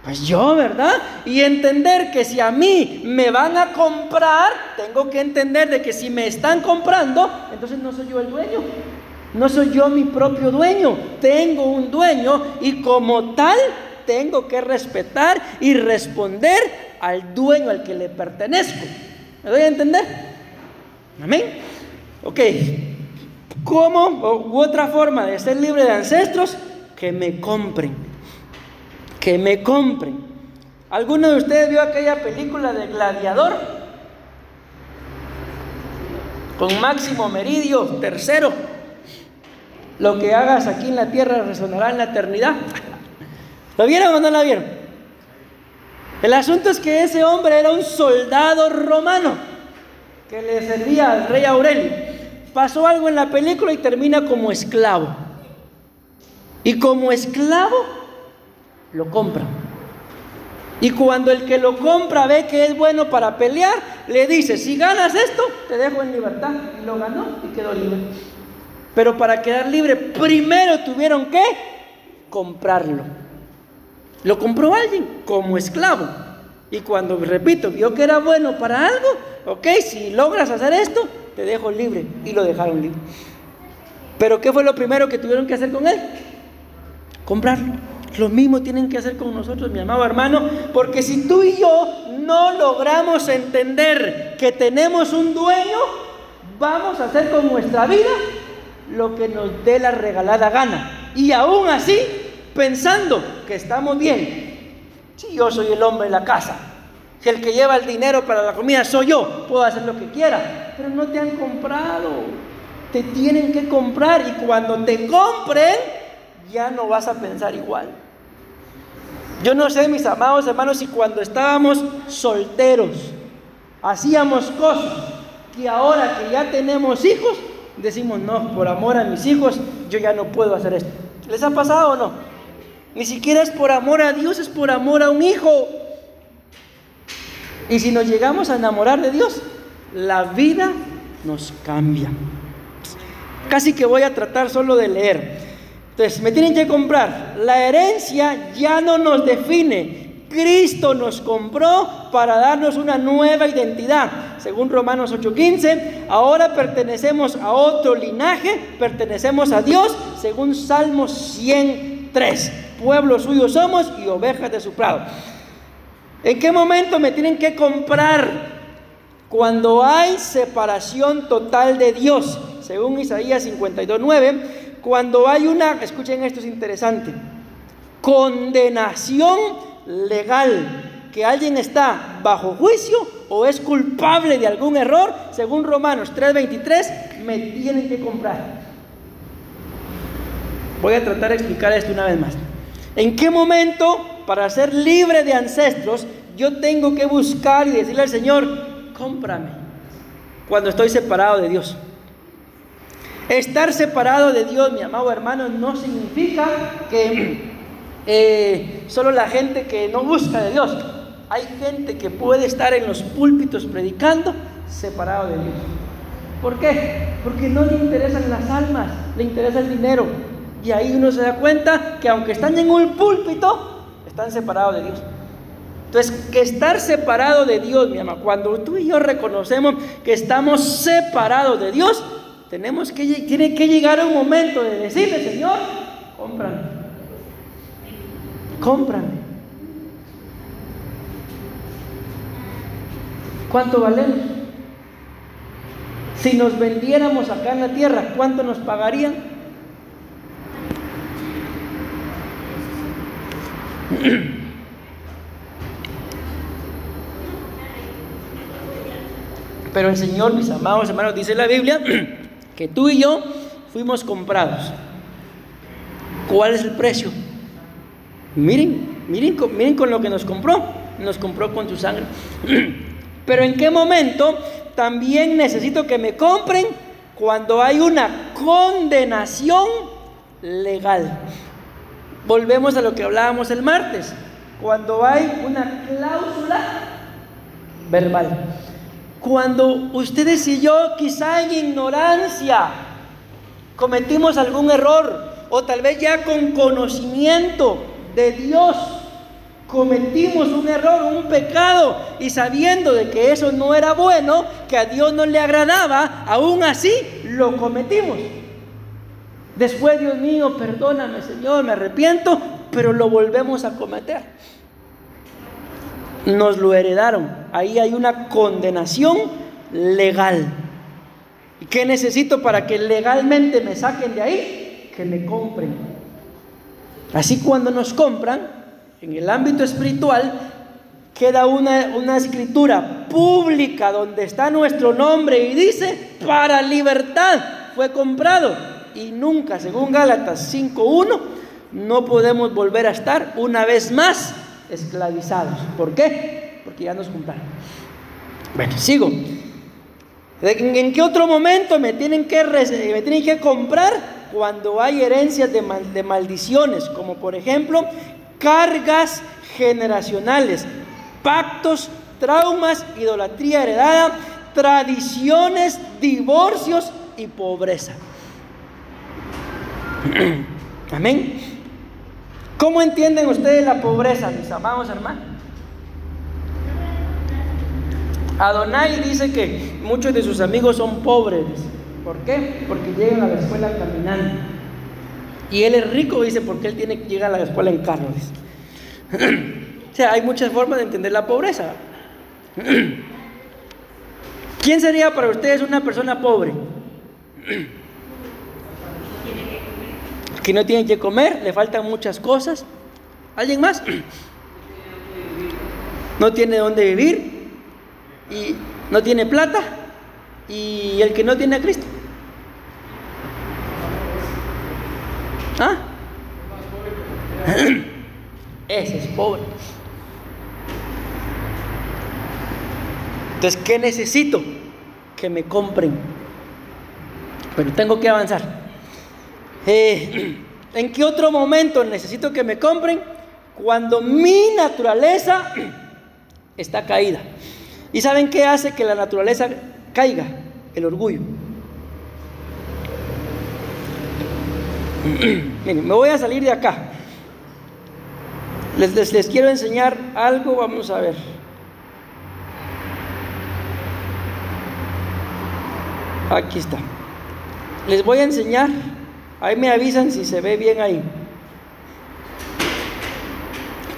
Pues yo, ¿verdad? Y entender que si a mí me van a comprar, tengo que entender de que si me están comprando, entonces no soy yo el dueño. No soy yo mi propio dueño. Tengo un dueño y como tal tengo que respetar y responder al dueño al que le pertenezco. ¿Me doy a entender? Amén. Ok. ¿Cómo u otra forma de ser libre de ancestros? Que me compren. Que me compren. ¿Alguno de ustedes vio aquella película de Gladiador? Con Máximo Meridio, tercero. Lo que hagas aquí en la tierra resonará en la eternidad. ¿Lo vieron o no lo vieron? El asunto es que ese hombre era un soldado romano que le servía al rey Aurelio. Pasó algo en la película y termina como esclavo. Y como esclavo lo compra. Y cuando el que lo compra ve que es bueno para pelear, le dice: si ganas esto, te dejo en libertad. Y lo ganó y quedó libre. Pero para quedar libre, primero tuvieron que comprarlo. Lo compró alguien como esclavo. Y cuando, repito, vio que era bueno para algo, ok, si logras hacer esto, te dejo libre. Y lo dejaron libre. Pero ¿qué fue lo primero que tuvieron que hacer con él? Comprarlo. Lo mismo tienen que hacer con nosotros, mi amado hermano, porque si tú y yo no logramos entender que tenemos un dueño, vamos a hacer con nuestra vida lo que nos dé la regalada gana. Y aún así, pensando que estamos bien. Si yo soy el hombre de la casa, si el que lleva el dinero para la comida soy yo, puedo hacer lo que quiera. Pero no te han comprado, te tienen que comprar. Y cuando te compren, ya no vas a pensar igual. Yo no sé, mis amados hermanos, si cuando estábamos solteros hacíamos cosas que ahora que ya tenemos hijos, decimos: no, por amor a mis hijos, yo ya no puedo hacer esto. ¿Les ha pasado o no? Ni siquiera es por amor a Dios, es por amor a un hijo. Y si nos llegamos a enamorar de Dios, la vida nos cambia. Casi que voy a tratar solo de leer. Entonces, me tienen que comprar. La herencia ya no nos define. Cristo nos compró para darnos una nueva identidad. Según Romanos 8:15, ahora pertenecemos a otro linaje, pertenecemos a Dios, según Salmos 103. Pueblo suyo somos y ovejas de su prado. ¿En qué momento me tienen que comprar? Cuando hay separación total de Dios. Según Isaías 52:9. Cuando hay una, escuchen esto, es interesante, condenación legal, que alguien está bajo juicio o es culpable de algún error, según Romanos 3:23, me tienen que comprar. Voy a tratar de explicar esto una vez más. ¿En qué momento, para ser libre de ancestros, yo tengo que buscar y decirle al Señor, cómprame? Cuando estoy separado de Dios. Estar separado de Dios, mi amado hermano, no significa que solo la gente que no busca de Dios. Hay gente que puede estar en los púlpitos predicando separado de Dios. ¿Por qué? Porque no le interesan las almas, le interesa el dinero. Y ahí uno se da cuenta que aunque están en un púlpito, están separados de Dios. Entonces, que estar separado de Dios, mi amado, cuando tú y yo reconocemos que estamos separados de Dios, tiene que llegar un momento de decirle, Señor, cómprame. Cómprame. ¿Cuánto valemos? Si nos vendiéramos acá en la tierra, ¿cuánto nos pagarían? Pero el Señor, mis amados hermanos, dice la Biblia que tú y yo fuimos comprados. ¿Cuál es el precio? Miren con lo que nos compró con su sangre. Pero ¿en qué momento también necesito que me compren? Cuando hay una condenación legal. Volvemos a lo que hablábamos el martes. Cuando hay una cláusula verbal. Cuando ustedes y yo, quizá en ignorancia, cometimos algún error, o tal vez ya con conocimiento de Dios, cometimos un error, un pecado, y sabiendo de que eso no era bueno, que a Dios no le agradaba, aún así lo cometimos. Después, Dios mío, perdóname, Señor, me arrepiento, pero lo volvemos a cometer. Nos lo heredaron. Ahí hay una condenación legal. ¿Y qué necesito para que legalmente me saquen de ahí? Que me compren. Así, cuando nos compran, en el ámbito espiritual, queda una escritura pública donde está nuestro nombre y dice, para libertad fue comprado. Y nunca, según Gálatas 5:1, no podemos volver a estar una vez más esclavizados. ¿Por qué? Porque ya nos compraron. Bueno, sigo. ¿En qué otro momento me tienen que comprar? Cuando hay herencias de maldiciones, como por ejemplo cargas generacionales, pactos, traumas, idolatría heredada, tradiciones, divorcios y pobreza. Amén. ¿Cómo entienden ustedes la pobreza, mis amados hermanos? Adonai dice que muchos de sus amigos son pobres. ¿Por qué? Porque llegan a la escuela caminando. Y él es rico, dice, porque él tiene que llegar a la escuela en carro. O sea, hay muchas formas de entender la pobreza. ¿Quién sería para ustedes una persona pobre? Que no tiene que comer, le faltan muchas cosas. ¿Alguien más? No tiene dónde vivir y no tiene plata, y el que no tiene a Cristo. ¿Ah? Ese es pobre. Entonces, ¿qué necesito? Que me compren. Pero tengo que avanzar. ¿En qué otro momento necesito que me compren? Cuando mi naturaleza está caída. ¿Y saben qué hace que la naturaleza caiga? El orgullo. Miren, me voy a salir de acá. Les quiero enseñar algo, vamos a ver. Aquí está. Les voy a enseñar. Ahí me avisan si se ve bien ahí.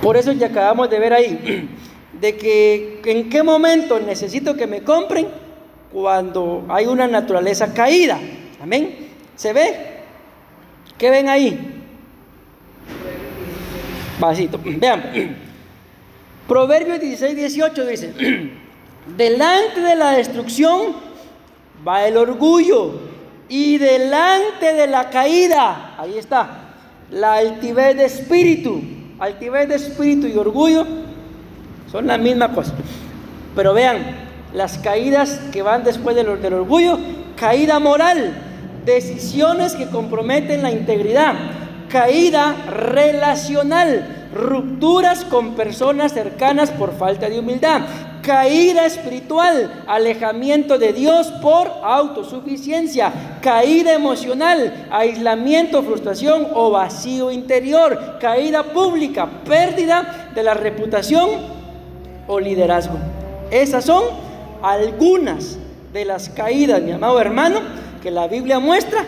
Por eso ya acabamos de ver ahí, de que en qué momento necesito que me compren, cuando hay una naturaleza caída. Amén. ¿Se ve? ¿Qué ven ahí? Vasito. Vean. Proverbios 16:18 dice: delante de la destrucción va el orgullo, y delante de la caída, ahí está, la altivez de espíritu. Altivez de espíritu y orgullo son la misma cosa. Pero vean, las caídas que van después del orgullo: caída moral, decisiones que comprometen la integridad; caída relacional, rupturas con personas cercanas por falta de humildad; caída espiritual, alejamiento de Dios por autosuficiencia; caída emocional, aislamiento, frustración o vacío interior; caída pública, pérdida de la reputación o liderazgo. Esas son algunas de las caídas, mi amado hermano, que la Biblia muestra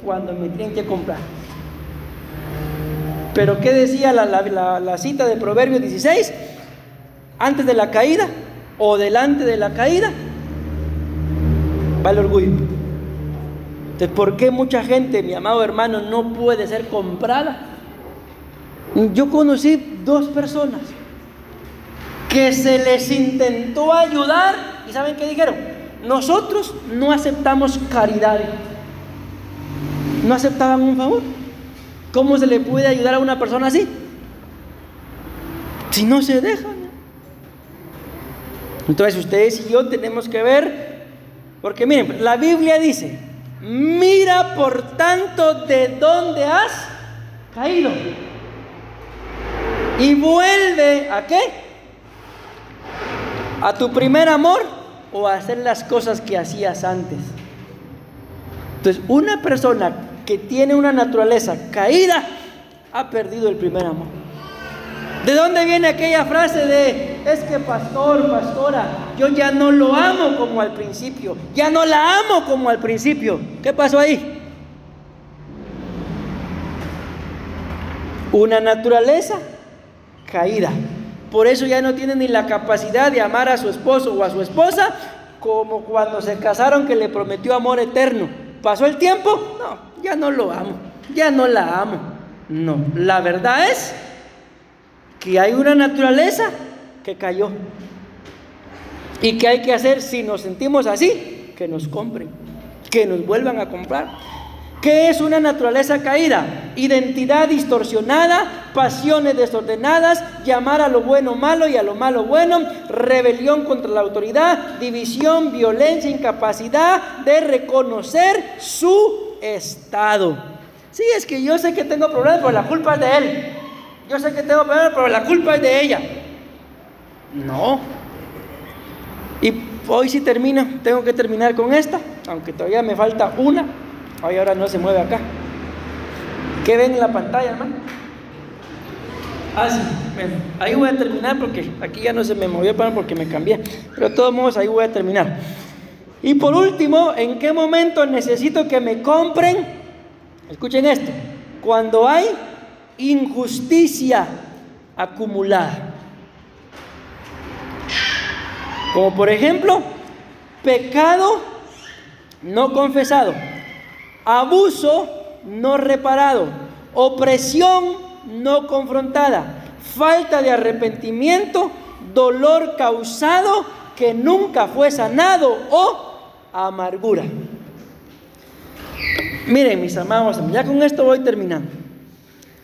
cuando me tienen que comprar. Pero ¿qué decía la cita de Proverbios 16? Antes de la caída o delante de la caída va el orgullo. Entonces, ¿por qué mucha gente, mi amado hermano, no puede ser comprada? Yo conocí 2 personas que se les intentó ayudar y ¿saben qué dijeron? Nosotros no aceptamos caridad. No aceptaban un favor. ¿Cómo se le puede ayudar a una persona así? Si no se dejan. Entonces ustedes y yo tenemos que ver, porque miren, la Biblia dice: mira por tanto de dónde has caído y vuelve ¿a qué? A tu primer amor, o a hacer las cosas que hacías antes. Entonces, una persona que tiene una naturaleza caída ha perdido el primer amor. ¿De dónde viene aquella frase de: es que pastor, pastora, yo ya no lo amo como al principio, ya no la amo como al principio? ¿Qué pasó ahí? Una naturaleza caída. Por eso ya no tiene ni la capacidad de amar a su esposo o a su esposa como cuando se casaron, que le prometió amor eterno. ¿Pasó el tiempo? No, ya no lo amo, ya no la amo. No, la verdad es que hay una naturaleza que cayó. ¿Y qué hay que hacer si nos sentimos así? Que nos compren, que nos vuelvan a comprar. ¿Qué es una naturaleza caída? Identidad distorsionada, pasiones desordenadas, llamar a lo bueno malo y a lo malo bueno, rebelión contra la autoridad, división, violencia, incapacidad de reconocer su estado. Sí, es que yo sé que tengo problemas, pero la culpa es de él. Yo sé que tengo problemas, pero la culpa es de ella. No. Y hoy sí termino, tengo que terminar con esta, aunque todavía me falta una. Ay, ahora no se mueve acá. ¿Qué ven en la pantalla, hermano? Ah, sí. Bueno, ahí voy a terminar porque aquí ya no se me movió porque me cambié. Pero de todos modos ahí voy a terminar. Y por último, ¿en qué momento necesito que me compren? Escuchen esto: cuando hay injusticia acumulada. Como por ejemplo, pecado no confesado, abuso no reparado, opresión no confrontada, falta de arrepentimiento, dolor causado que nunca fue sanado o amargura. Miren, mis amados, ya con esto voy terminando.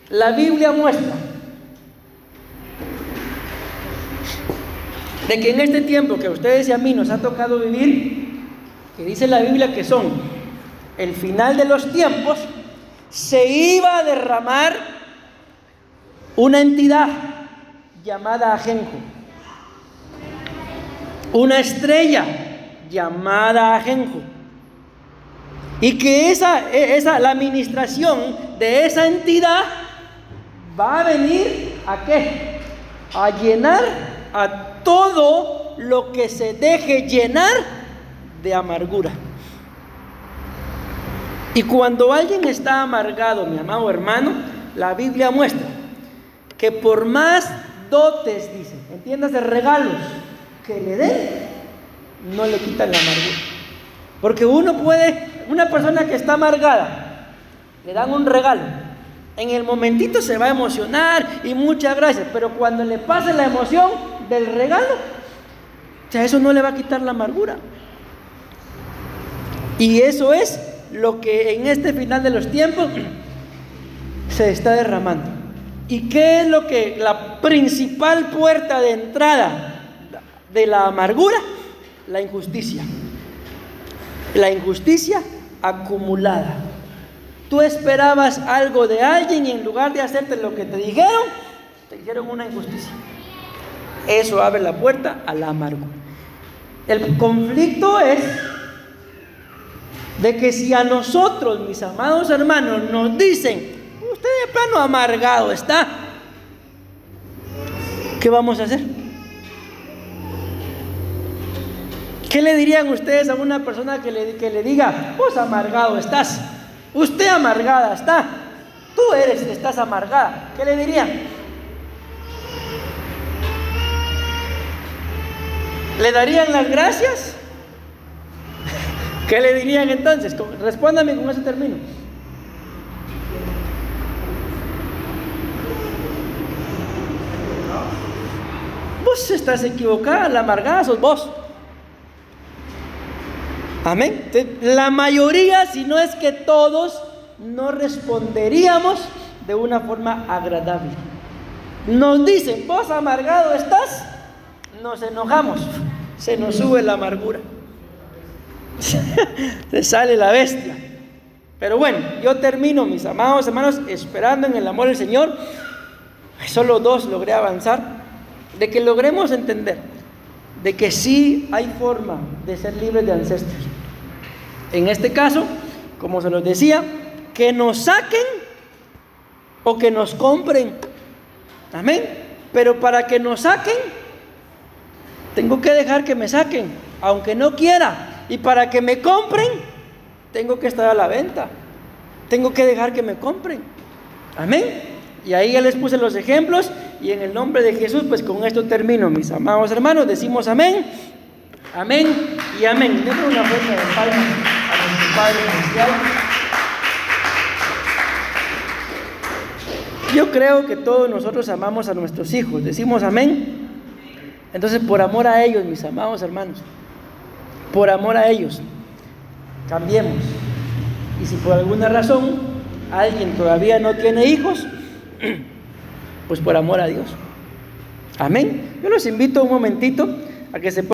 La Biblia muestra de que en este tiempo que a ustedes y a mí nos ha tocado vivir, que dice la Biblia que son el final de los tiempos, se iba a derramar una entidad llamada Ajenjo, una estrella llamada Ajenjo, y que la administración de esa entidad va a venir ¿a qué? A llenar a todo lo que se deje llenar de amargura. Y cuando alguien está amargado, mi amado hermano, la Biblia muestra que por más dotes, dice, entiéndase, regalos que le den, no le quitan la amargura. Porque una persona que está amargada, le dan un regalo, en el momentito se va a emocionar y muchas gracias, pero cuando le pase la emoción del regalo, o sea, eso no le va a quitar la amargura. Y eso es lo que en este final de los tiempos se está derramando. ¿Y qué es lo que la principal puerta de entrada de la amargura? La injusticia. La injusticia acumulada. Tú esperabas algo de alguien y en lugar de hacerte lo que te hicieron una injusticia. Eso abre la puerta a la amargura. El conflicto es de que si a nosotros, mis amados hermanos, nos dicen: usted de plano amargado está, ¿qué vamos a hacer? ¿Qué le dirían ustedes a una persona que le diga: vos amargado estás, usted amargada está, tú estás amargada? ¿Qué le dirían? ¿Le darían las gracias? ¿Qué le dirían entonces? Respóndame con ese término. Vos estás equivocada, la amargada sos vos. Amén. Entonces, la mayoría, si no es que todos, no responderíamos de una forma agradable. Nos dicen: vos amargado estás, nos enojamos, se nos sube la amargura, se sale la bestia. Pero bueno, yo termino, mis amados hermanos, esperando en el amor del Señor. Solo 2 logré avanzar, de que logremos entender de que sí hay forma de ser libres de ancestros. En este caso, como se los decía, que nos saquen o que nos compren. Amén. Pero para que nos saquen, tengo que dejar que me saquen, aunque no quiera. Y para que me compren, tengo que estar a la venta. Tengo que dejar que me compren. Amén. Y ahí ya les puse los ejemplos. Y en el nombre de Jesús, pues con esto termino, mis amados hermanos. Decimos amén, amén y amén. Denle una fuerza de palmas a nuestro Padre Celestial. Yo creo que todos nosotros amamos a nuestros hijos. Decimos amén. Entonces, por amor a ellos, mis amados hermanos, por amor a ellos, cambiemos. Y si por alguna razón alguien todavía no tiene hijos, pues por amor a Dios. Amén. Yo los invito un momentito a que se pongan